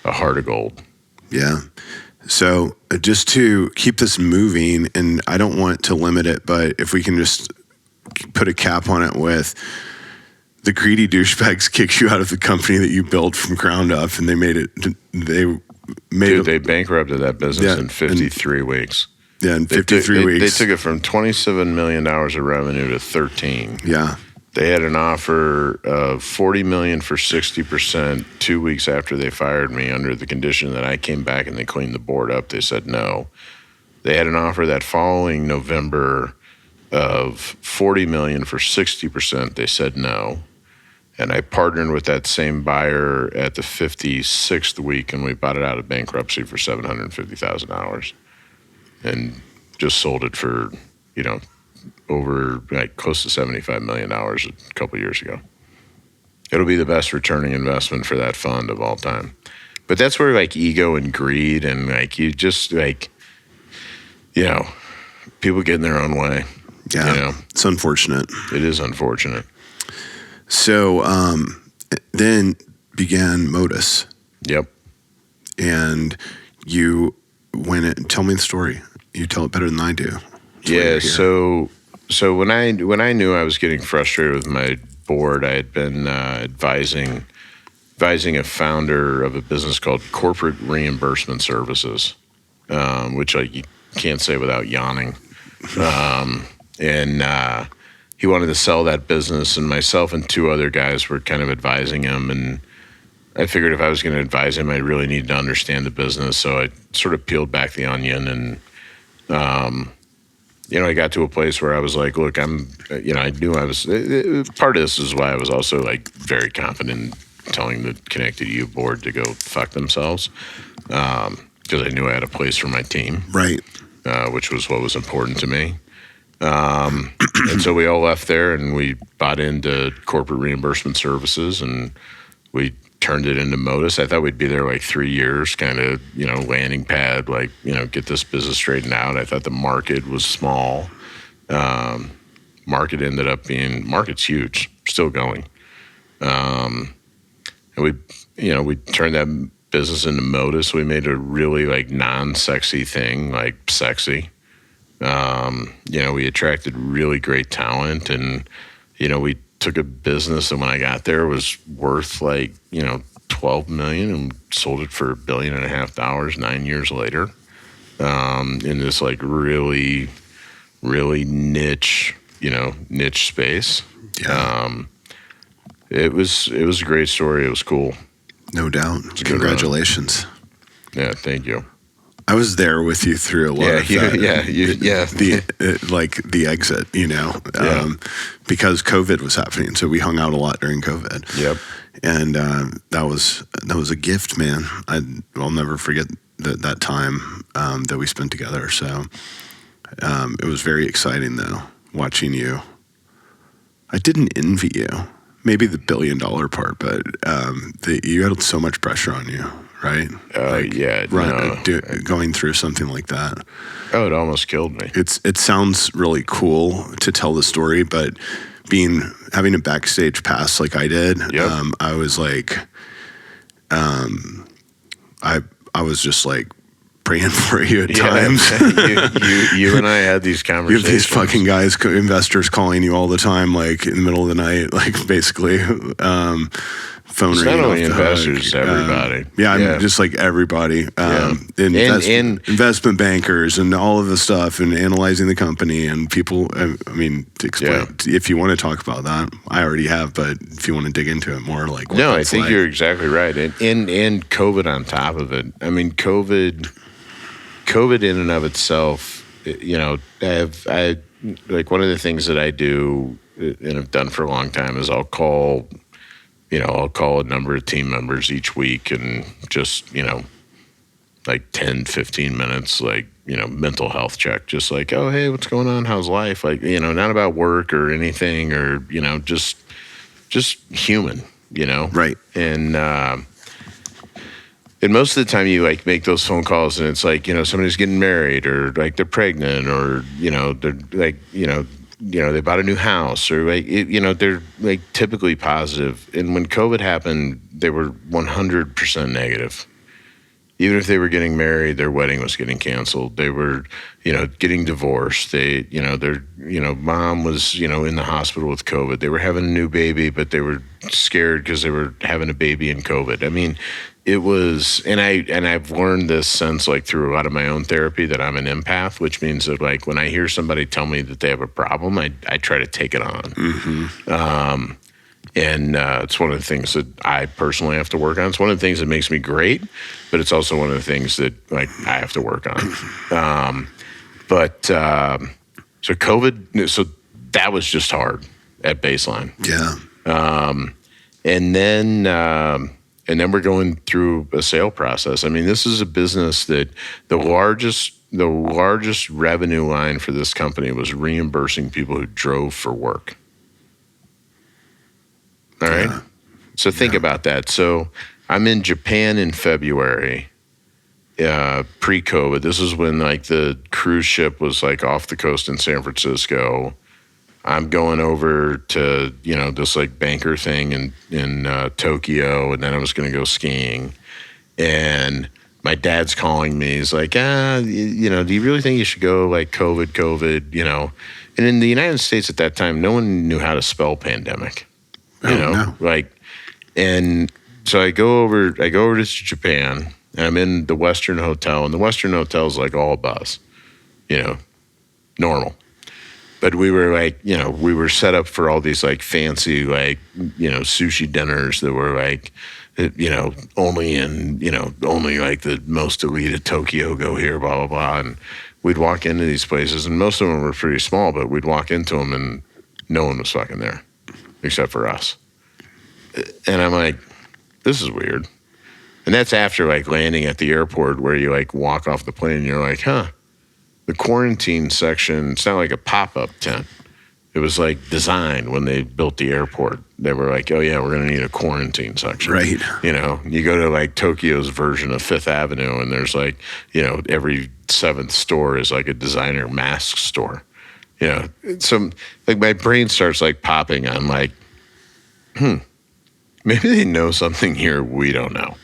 a heart of gold. Yeah. So just to keep this moving, and I don't want to limit it, but if we can just put a cap on it with the greedy douchebags kicked you out of the company that you built from ground up, and Dude, they bankrupted that business in 53 weeks. Yeah, in 53 weeks. They took it from $27 million of revenue to 13. Yeah. They had an offer of $40 million for 60% 2 weeks after they fired me under the condition that I came back and they cleaned the board up. They said no. They had an offer that following November of $40 million for 60%. They said no. And I partnered with that same buyer at the 56th week, and we bought it out of bankruptcy for $750,000 and just sold it for, over close to $75 million a couple of years ago. It'll be the best returning investment for that fund of all time. But that's where ego and greed and you just people get in their own way. Yeah, it's unfortunate. It is unfortunate. So then began Modus. Yep. And you tell me the story. You tell it better than I do. Yeah. So when I knew I was getting frustrated with my board, I had been advising a founder of a business called Corporate Reimbursement Services, which you can't say without yawning. And he wanted to sell that business, and myself and two other guys were kind of advising him. And I figured if I was going to advise him, I really needed to understand the business. So I sort of peeled back the onion, and I got to a place where I was like, look, I knew I was. Part of this is why I was also very confident in telling the Connected You board to go fuck themselves, because I knew I had a place for my team, right? Which was what was important to me. And so we all left there and we bought into Corporate Reimbursement Services, and we turned it into Modus. I thought we'd be there 3 years, kind of, landing pad, get this business straightened out. I thought the market was small. Market ended up being, market's huge, still going. And we turned that business into Modus. We made a really non-sexy thing, sexy. We attracted really great talent, and, we took a business, and when I got there, it was worth $12 million, and sold it for $1.5 billion 9 years later, in this really, really niche space. Yeah. It was a great story. It was cool. No doubt. Congratulations. Yeah, thank you. I was there with you through a lot of that. The exit, because COVID was happening. So we hung out a lot during COVID. Yep. And that was a gift, man. I'll never forget that time that we spent together. So it was very exciting, though, watching you. I didn't envy you. Maybe the $1 billion part, but you had so much pressure on you. Right? Going through something like that. Oh, it almost killed me. It sounds really cool to tell the story, but having a backstage pass like I did, I was I was just praying for you at times. you and I had these conversations. You have these fucking guys, investors calling you all the time, in the middle of the night, basically. Phone it's ringing not only off the investors, hook. Everybody. Just everybody. Investment bankers and all of the stuff, and analyzing the company and people. To explain, if you want to talk about that, I already have. But if you want to dig into it more, no, I think you're exactly right, and COVID on top of it. COVID in and of itself. I one of the things that I do and have done for a long time is I'll call a number of team members each week and just, 10, 15 minutes, mental health check, just oh, hey, what's going on? How's life? Not about work or anything, or, just human, Right. And most of the time you make those phone calls and it's somebody's getting married, or they're pregnant, or, they're they bought a new house, or they're typically positive. And when COVID happened, they were 100% negative. Even if they were getting married, their wedding was getting canceled. They were, getting divorced. They, their, mom was, in the hospital with COVID. They were having a new baby, but they were scared because they were having a baby in COVID. I mean, it was, and I've learned this since, like, through a lot of my own therapy, that I'm an empath, which means that, like, when I hear somebody tell me that they have a problem, I try to take it on. Mm-hmm. And it's one of the things that I personally have to work on. It's one of the things that makes me great, but it's also one of the things that, like, I have to work on. So COVID, so that was just hard at baseline. Yeah. And then we're going through a sale process. I mean, this is a business that the largest revenue line for this company was reimbursing people who drove for work. All right. Yeah. So think about that. So I'm in Japan in February, pre-COVID. This is when, like, the cruise ship was, like, off the coast in San Francisco. I'm going over to, this, like, banker thing in Tokyo, and then I was going to go skiing. And my dad's calling me. He's like, do you really think you should go, like, COVID? And in the United States at that time, no one knew how to spell pandemic. No. Like, and so I go over to Japan, and I'm in the Western Hotel, and the Western Hotel is, like, all buzz, normal. But we were, like, we were set up for all these, like, fancy, like, sushi dinners that were, like, only like the most elite of Tokyo go here, blah, blah, blah. And we'd walk into these places, and most of them were pretty small, but we'd walk into them and no one was fucking there except for us. And I'm like, this is weird. And that's after, like, landing at the airport, where you, like, walk off the plane and you're like, the quarantine section, it's not like a pop-up tent. It was, like, designed when they built the airport. They were like, oh, yeah, we're going to need a quarantine section. Right. You go to, like, Tokyo's version of Fifth Avenue, and there's, like, every seventh store is, like, a designer mask store. So, like, my brain starts, like, popping on, like, maybe they know something here we don't know.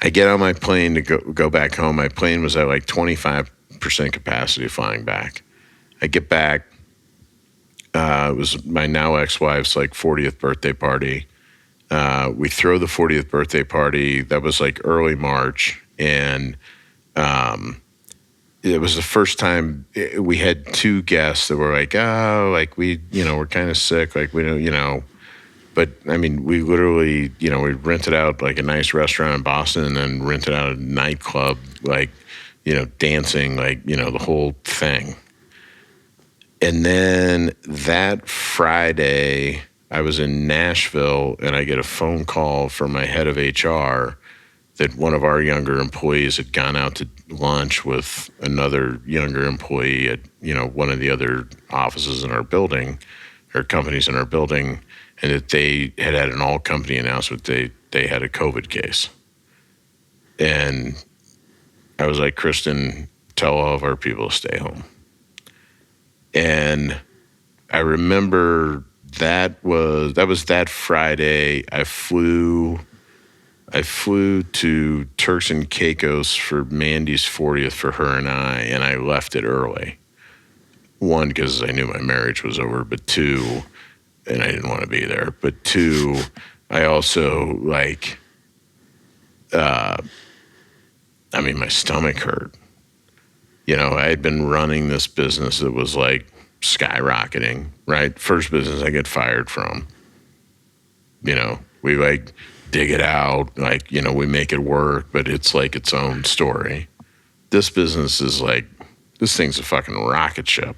I get on my plane to go back home. My plane was at, like, 25% capacity flying back. I get back. It was my now ex-wife's, like, 40th birthday party. We throw the 40th birthday party. That was, like, early March, and it was the first time we had two guests that were like, we're kind of sick, like, we don't, but I mean, we literally, we rented out, like, a nice restaurant in Boston, and then rented out a nightclub, like, dancing, like, the whole thing. And then that Friday, I was in Nashville, and I get a phone call from my head of HR that one of our younger employees had gone out to lunch with another younger employee at, one of the other offices in our building, or companies in our building, and that they had an all-company announcement they had a COVID case. And I was like, Kristen, tell all of our people to stay home. And I remember that was that Friday. I flew to Turks and Caicos for Mandy's 40th for her and I left it early. One, because I knew my marriage was over, but two, and I didn't want to be there, but two, I also, like, my stomach hurt. I had been running this business that was, like, skyrocketing, right? First business I get fired from. We, like, dig it out, like, we make it work, but it's, like, its own story. This business is, like, this thing's a fucking rocket ship.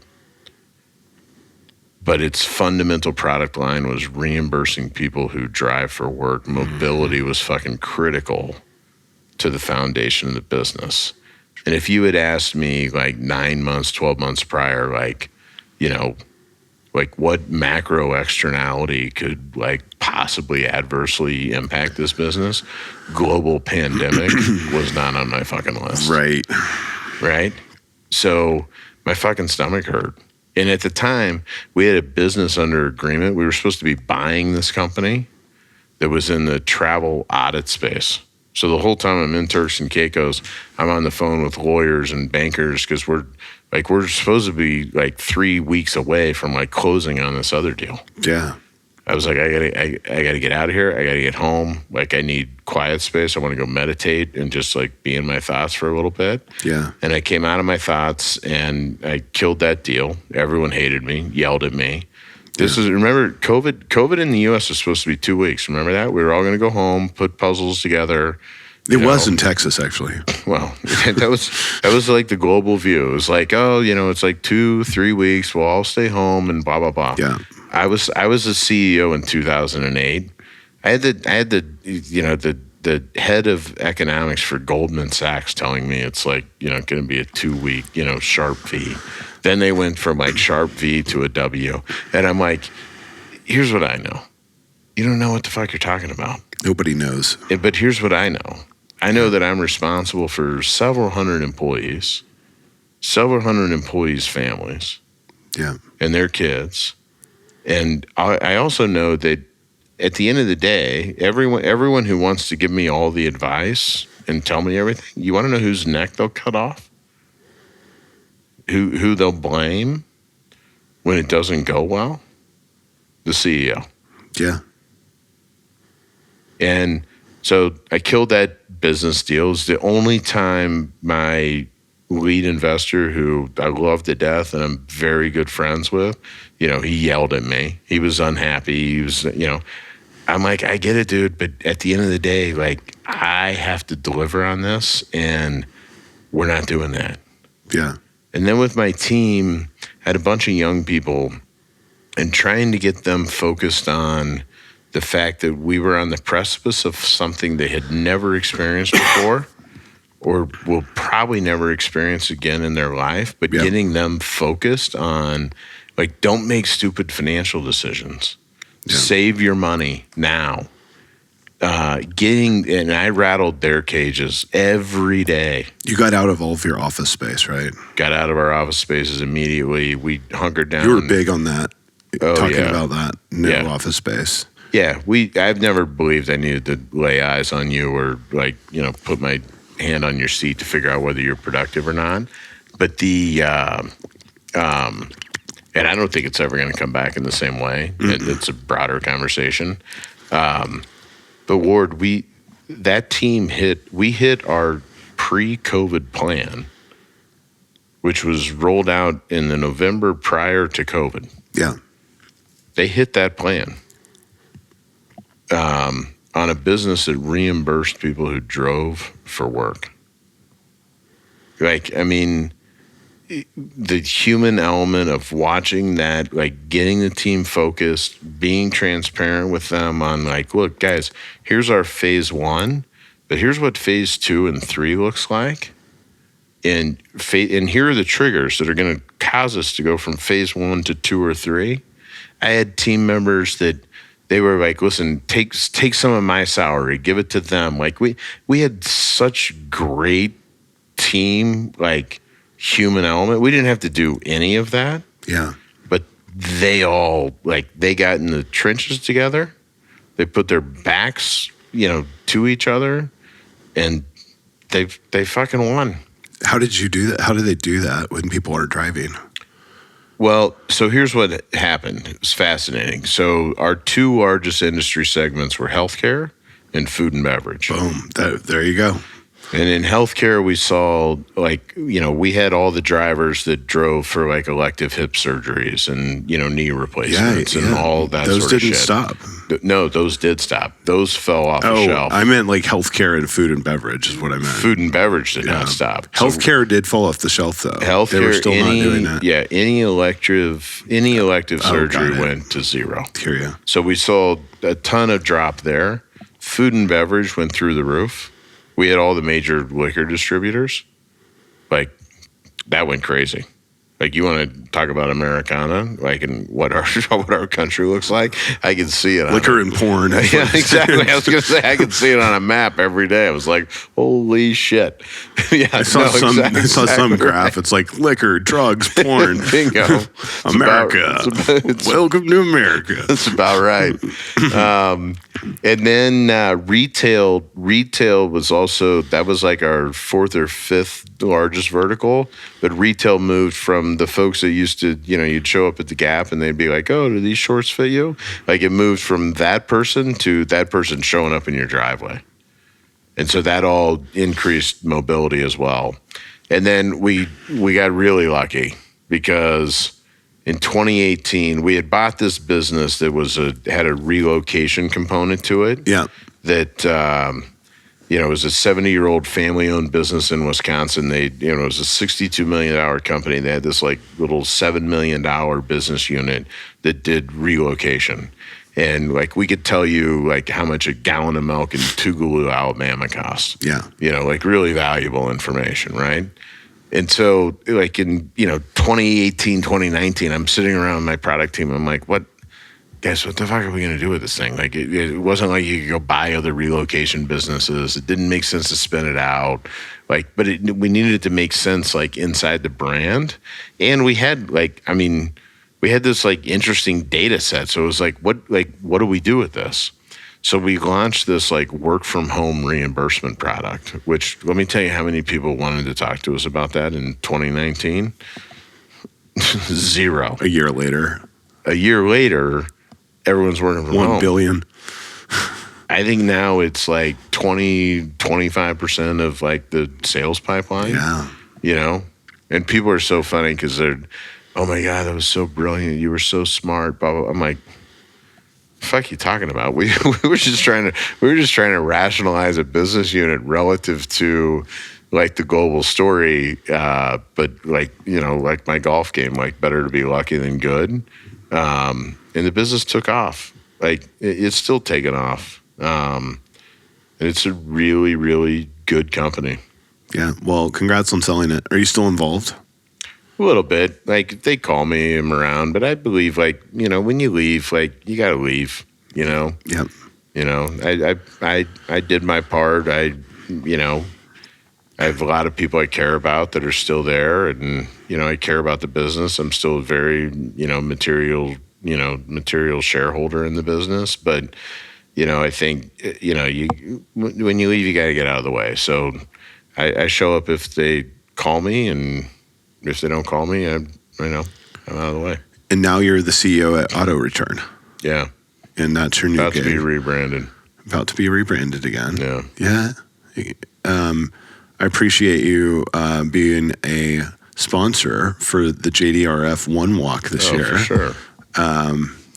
But its fundamental product line was reimbursing people who drive for work. Mobility was fucking critical to the foundation of the business. And if you had asked me, like, 9 months, 12 months prior, like, like, what macro externality could, like, possibly adversely impact this business, global pandemic was not on my fucking list. Right? So my fucking stomach hurt. And at the time, we had a business under agreement. We were supposed to be buying this company that was in the travel audit space. So the whole time I'm in Turks and Caicos, I'm on the phone with lawyers and bankers because we're supposed to be like 3 weeks away from like closing on this other deal. Yeah. I was like, I gotta get out of here. I gotta get home. Like, I need quiet space. I want to go meditate and just like be in my thoughts for a little bit. Yeah. And I came out of my thoughts and I killed that deal. Everyone hated me, yelled at me. Remember, COVID in the U.S. was supposed to be 2 weeks. Remember that? We were all going to go home, put puzzles together. It was in Texas, actually. Well, that was like the global view. It was like, oh, it's like 2-3 weeks. We'll all stay home and blah, blah, blah. Yeah. I was a CEO in 2008. I had the head of economics for Goldman Sachs telling me it's like, going to be a 2 week, sharp V. Then they went from like sharp V to a W. And I'm like, here's what I know. You don't know what the fuck you're talking about. Nobody knows. But here's what I know. I know that I'm responsible for several hundred employees' families. Yeah. And their kids. And I also know that at the end of the day, everyone who wants to give me all the advice and tell me everything, you want to know whose neck they'll cut off? Who they'll blame when it doesn't go well? The CEO. Yeah. And so I killed that business deal. It was the only time my lead investor, who I love to death and I'm very good friends with, he yelled at me. He was unhappy. He was, I'm like, I get it, dude. But at the end of the day, like, I have to deliver on this and we're not doing that. Yeah. And then with my team, I had a bunch of young people and trying to get them focused on the fact that we were on the precipice of something they had never experienced before or will probably never experience again in their life, but getting them focused on, like, don't make stupid financial decisions. Yeah. Save your money now. And I rattled their cages every day. You got out of all of your office space, right? Got out of our office spaces immediately. We hunkered down. You were big on that, talking about that, office space. Yeah, I've never believed I needed to lay eyes on you or put my hand on your seat to figure out whether you're productive or not. But and I don't think it's ever going to come back in the same way. Mm-hmm. It's a broader conversation. But Ward, that team hit our pre-COVID plan, which was rolled out in the November prior to COVID. Yeah. They hit that plan on a business that reimbursed people who drove for work. Like, I mean, the human element of watching that, like getting the team focused, being transparent with them on like, look, guys, here's our phase 1, but here's what phase 2 and 3 looks like. And here are the triggers that are going to cause us to go from phase 1 to 2 or 3. I had team members that they were like, listen, take some of my salary, give it to them. Like we had such great team, like human element. We didn't have to do any of that. Yeah. But they all, like, they got in the trenches together. They put their backs, to each other, and they fucking won. How did you do that? How did they do that when people are driving? Well, so here's what happened. It was fascinating. So our 2 largest industry segments were healthcare and food and beverage. Boom. There you go. And in healthcare, we saw, like, we had all the drivers that drove for like elective hip surgeries and, knee replacements and all that those sort of shit. Those didn't stop. No, those did stop. Those fell off the shelf. I meant like healthcare and food and beverage is what I meant. Food and beverage did not stop. Healthcare did fall off the shelf though. Healthcare, they were still not doing that. Yeah, any elective surgery went to zero. Hear you. So we saw a ton of drop there. Food and beverage went through the roof. We had all the major liquor distributors. Like, that went crazy. Like, you want to talk about Americana, like, and what our what our country looks like? I can see it. Liquor and porn. Yeah, exactly. I was going to say, I can see it on a map every day. I was like, holy shit. Yeah, I saw some graph. It's like liquor, drugs, porn. Bingo. America. Welcome to America. That's about right. And then retail was also, that was like our fourth or fifth largest vertical. But retail moved from the folks that used to, you'd show up at the Gap and they'd be like, oh, do these shorts fit you? Like, it moved from that person to that person showing up in your driveway. And so that all increased mobility as well. And then we got really lucky because in 2018, we had bought this business that had a relocation component to it. Yeah. That, it was a 70-year-old family-owned business in Wisconsin. It was a $62 million company. They had this like little $7 million business unit that did relocation. And like, we could tell you like how much a gallon of milk in Tougaloo, Alabama costs. Yeah. Like really valuable information, right? And so like in, 2018, 2019, I'm sitting around my product team. I'm like, guys, what the fuck are we going to do with this thing? Like, it wasn't like you could go buy other relocation businesses. It didn't make sense to spin it out. Like, but we needed it to make sense like inside the brand. And we had we had this like interesting data set. So it was like, what do we do with this? So we launched this like work from home reimbursement product, which, let me tell you how many people wanted to talk to us about that in 2019. Zero. A year later, everyone's working from home. 1 billion. I think now it's like 25% of like the sales pipeline. Yeah. And people are so funny because they're, oh my God, that was so brilliant. You were so smart. Blah, blah, blah. I'm like, fuck you talking about? We were just trying to rationalize a business unit relative to like the global story. But like, like my golf game, like better to be lucky than good. And the business took off. Like it's still taking off. And it's a really, really good company. Yeah. Well, congrats on selling it. Are you still involved? A little bit. Like they call me, I'm around, but I believe like, when you leave, like you got to leave, Yep. I did my part. I have a lot of people I care about that are still there, and, I care about the business. I'm still a very, material shareholder in the business, but, I think, when you leave, you got to get out of the way. So I show up if they call me, and if they don't call me, I'm out of the way. And now you're the CEO at Auto Return. Yeah. And that's your new About gig. to be rebranded. About to be rebranded again. Yeah. Yeah. I appreciate you being a sponsor for the JDRF One Walk this year. For sure.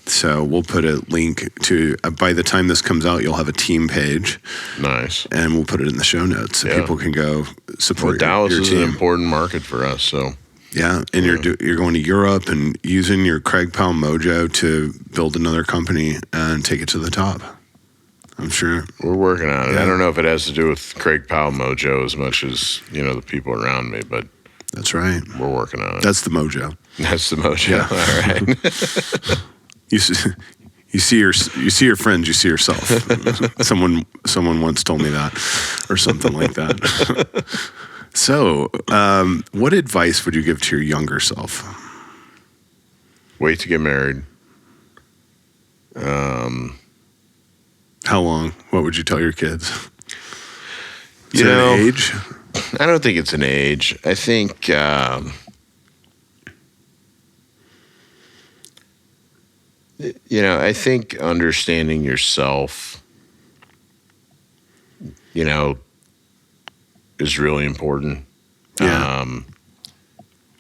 So we'll put a link to, by the time this comes out, you'll have a team page. Nice. And we'll put it in the show notes so people can go support Dallas your team. is an important market for us, so. Yeah, and you're going to Europe and using your Craig Powell mojo to build another company and take it to the top. I'm sure. We're working on it. Yeah. I don't know if it has to do with Craig Powell mojo as much as, the people around me, but. That's right. We're working on it. That's the mojo. That's the mojo. Yeah. All right. You see your friends, you see yourself. Someone once told me that, or something like that. So, what advice would you give to your younger self? Wait to get married. How long? What would you tell your kids? Is You there know, an age? I don't think it's an age. I think I think understanding yourself, is really important. Yeah.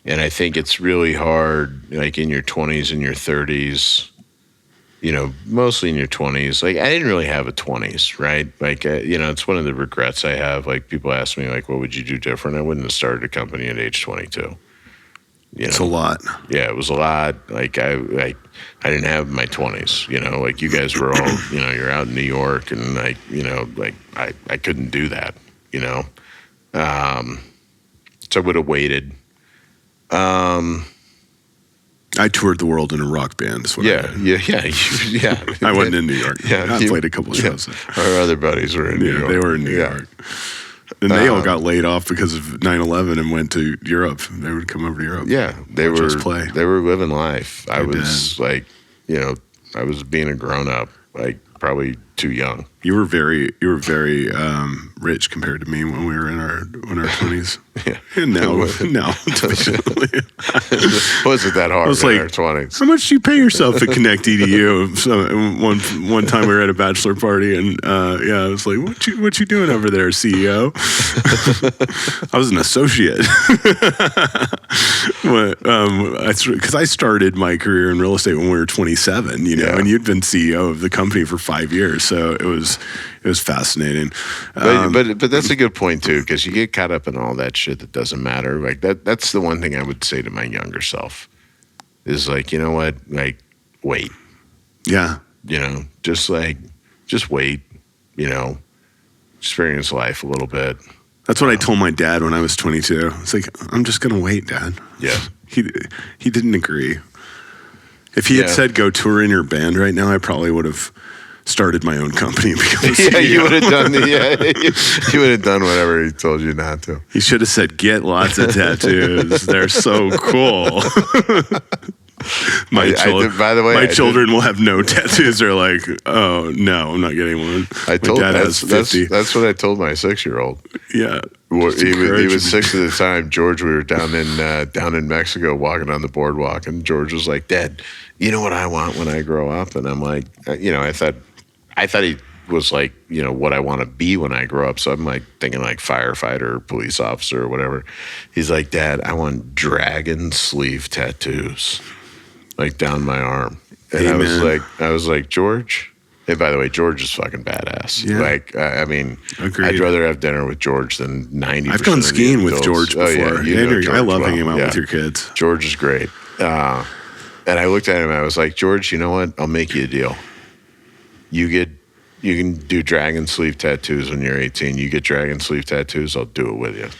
And I think it's really hard, like in your 20s and your 30s, mostly in your 20s. Like I didn't really have a 20s, right? Like, it's one of the regrets I have. Like people ask me, like, what would you do different? I wouldn't have started a company at age 22. It's a lot. Yeah, it was a lot. Like I didn't have my 20s, like you guys were all, you're out in New York and like, I couldn't do that, So I would have waited. I toured the world in a rock band. Is what I wasn't in New York. Yeah, I played a couple shows. Our other buddies were in New York. They were in New York. And they all got laid off because of 9/11 and went to Europe. They would come over to Europe. Yeah, they were living life. I was I was being a grown up, like probably too young. You were very rich compared to me when we were in our 20s. Yeah. And now. Wasn't that hard in our 20s. How much do you pay yourself at Connect EDU? So one time we were at a bachelor party, and I was like, "What you doing over there, CEO?" I was an associate. Because I started my career in real estate when we were 27. And you'd been CEO of the company for 5 years, so it was fascinating. But that's a good point too, because you get caught up in all that shit that doesn't matter. Like that's the one thing I would say to my younger self is like, you know what? Like, wait. Yeah. Just wait. Experience life a little bit. That's what I told my dad when I was 22. It's like, I'm just gonna wait, Dad. Yeah. He didn't agree. If he had said go tour in your band right now, I probably would have started my own company. You would have done. You would have done whatever he told you not to. He should have said, "Get lots of tattoos. They're so cool." My children will have no tattoos. They're like, "Oh no, I'm not getting one." My dad has 50. That's what I told my 6-year-old. Yeah, he was 6 at the time. George, we were down in Mexico walking on the boardwalk, and George was like, "Dad, you know what I want when I grow up?" And I'm like, I thought he was like, what I want to be when I grow up. So I'm like thinking like firefighter, police officer, or whatever. He's like, "Dad, I want dragon sleeve tattoos, like down my arm." And I was like, George. Hey, by the way, George is fucking badass. Yeah. Like, I mean, agreed. I'd rather have dinner with George than 90%. I've gone skiing with George before. Oh, yeah, George I love hanging out with your kids. George is great. And I looked at him and I was like, "George, you know what? I'll make you a deal. You can do dragon sleeve tattoos when you're 18. You get dragon sleeve tattoos, I'll do it with you."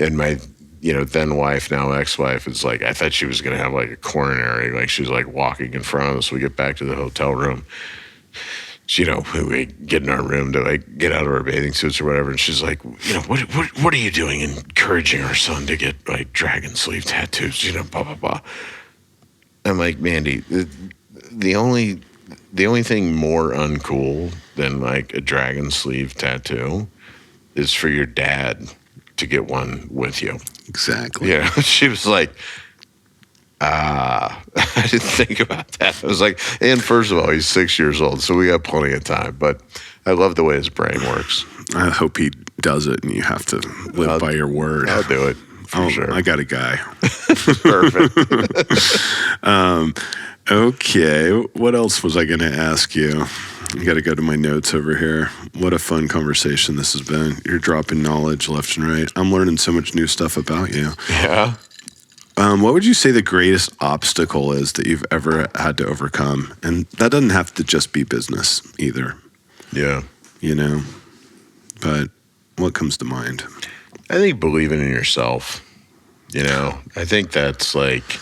And my, then wife, now ex-wife, is like, I thought she was going to have like a coronary. Like she was like walking in front of us. We get back to the hotel room. We get in our room to like get out of our bathing suits or whatever. And she's like, what are you doing encouraging our son to get like dragon sleeve tattoos, blah, blah, blah. I'm like, Mandy, the only thing more uncool than like a dragon sleeve tattoo is for your dad to get one with you. Exactly. Yeah. She was like, I didn't think about that. I was like, and first of all, he's 6 years old, so we got plenty of time. But I love the way his brain works. I hope he does it, and you have to live by your word. I'll do it for sure. I got a guy. Perfect. Okay, what else was I going to ask you? I got to go to my notes over here. What a fun conversation this has been. You're dropping knowledge left and right. I'm learning so much new stuff about you. Yeah. What would you say the greatest obstacle is that you've ever had to overcome? And that doesn't have to just be business either. Yeah. But what comes to mind? I think believing in yourself. I think that's like,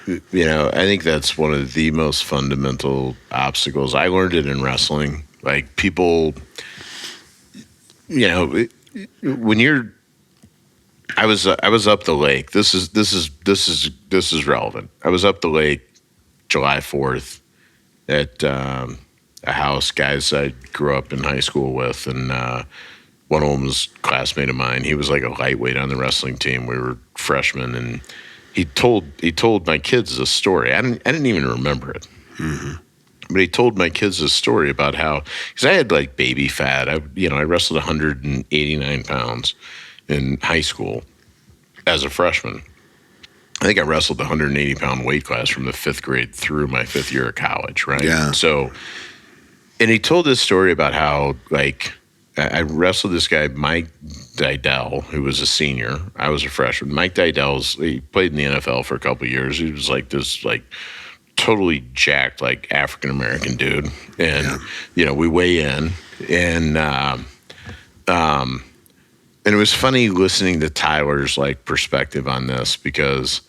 I think that's one of the most fundamental obstacles. I learned it in wrestling. Like people, when you're, I was up the lake. This is relevant. I was up the lake July 4th at a house guys I grew up in high school with, and one of them was a classmate of mine. He was like a lightweight on the wrestling team. We were freshmen, and he told my kids this story. I didn't even remember it. Mm-hmm. But he told my kids this story about how, because I had like baby fat. I wrestled 189 pounds in high school as a freshman. I think I wrestled the 180-pound weight class from the 5th grade through my 5th year of college, right? Yeah. So, and he told this story about how, like, I wrestled this guy, Mike Didell, who was a senior. I was a freshman. Mike he played in the NFL for a couple of years. He was like this, like, totally jacked, like, African-American dude. And, we weigh in, and And it was funny listening to Tyler's like perspective on this, because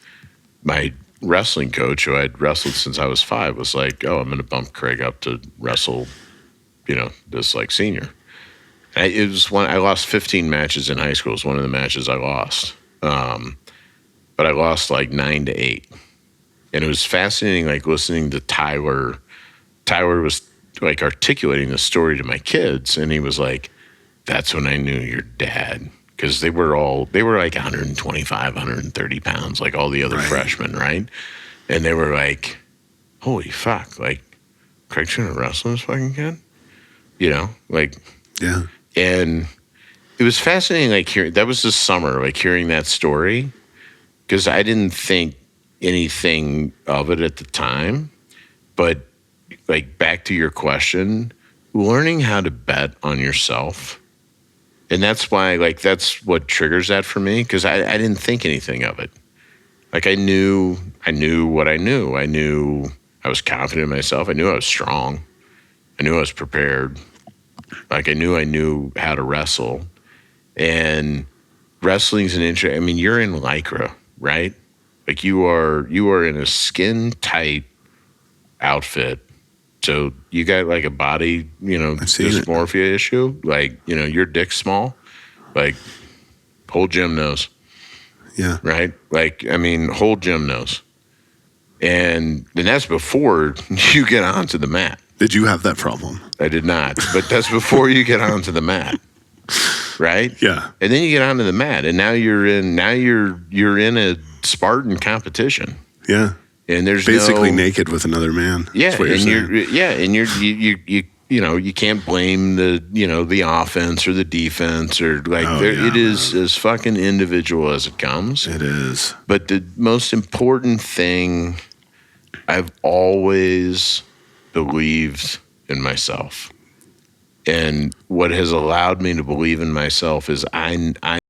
my wrestling coach, who I'd wrestled since I was 5, was like, "Oh, I'm going to bump Craig up to wrestle, this like senior." It was one I lost 15 matches in high school. It was one of the matches I lost, but I lost like 9-8, and it was fascinating. Like listening to Tyler. Tyler was like articulating the story to my kids, and he was like, "That's when I knew your dad." Because they were like 125, 130 pounds, like all the other freshmen, right? And they were like, "Holy fuck, like, Craig's gonna wrestle this fucking kid?" Like, Yeah. and it was fascinating, like, that was this summer, like, hearing that story, because I didn't think anything of it at the time. But, like, back to your question, learning how to bet on yourself. And that's why, like, that's what triggers that for me, because I didn't think anything of it. Like, I knew what I knew. I knew I was confident in myself. I knew I was strong. I knew I was prepared. Like, I knew how to wrestle. And wrestling's an interesting, I mean, you're in Lycra, right? Like, you are in a skin-tight outfit. So you got like a body, dysmorphia issue. Like, your dick's small. Like, whole gym knows. Yeah. Right? Like, I mean, whole gym knows. And that's before you get onto the mat. Did you have that problem? I did not. But that's before you get onto the mat. Right? Yeah. And then you get onto the mat, and now you're in a Spartan competition. Yeah. And there's basically naked with another man. Yeah, you can't blame the offense or the defense, or like it is as fucking individual as it comes. It is. But the most important thing, I've always believed in myself, and what has allowed me to believe in myself is I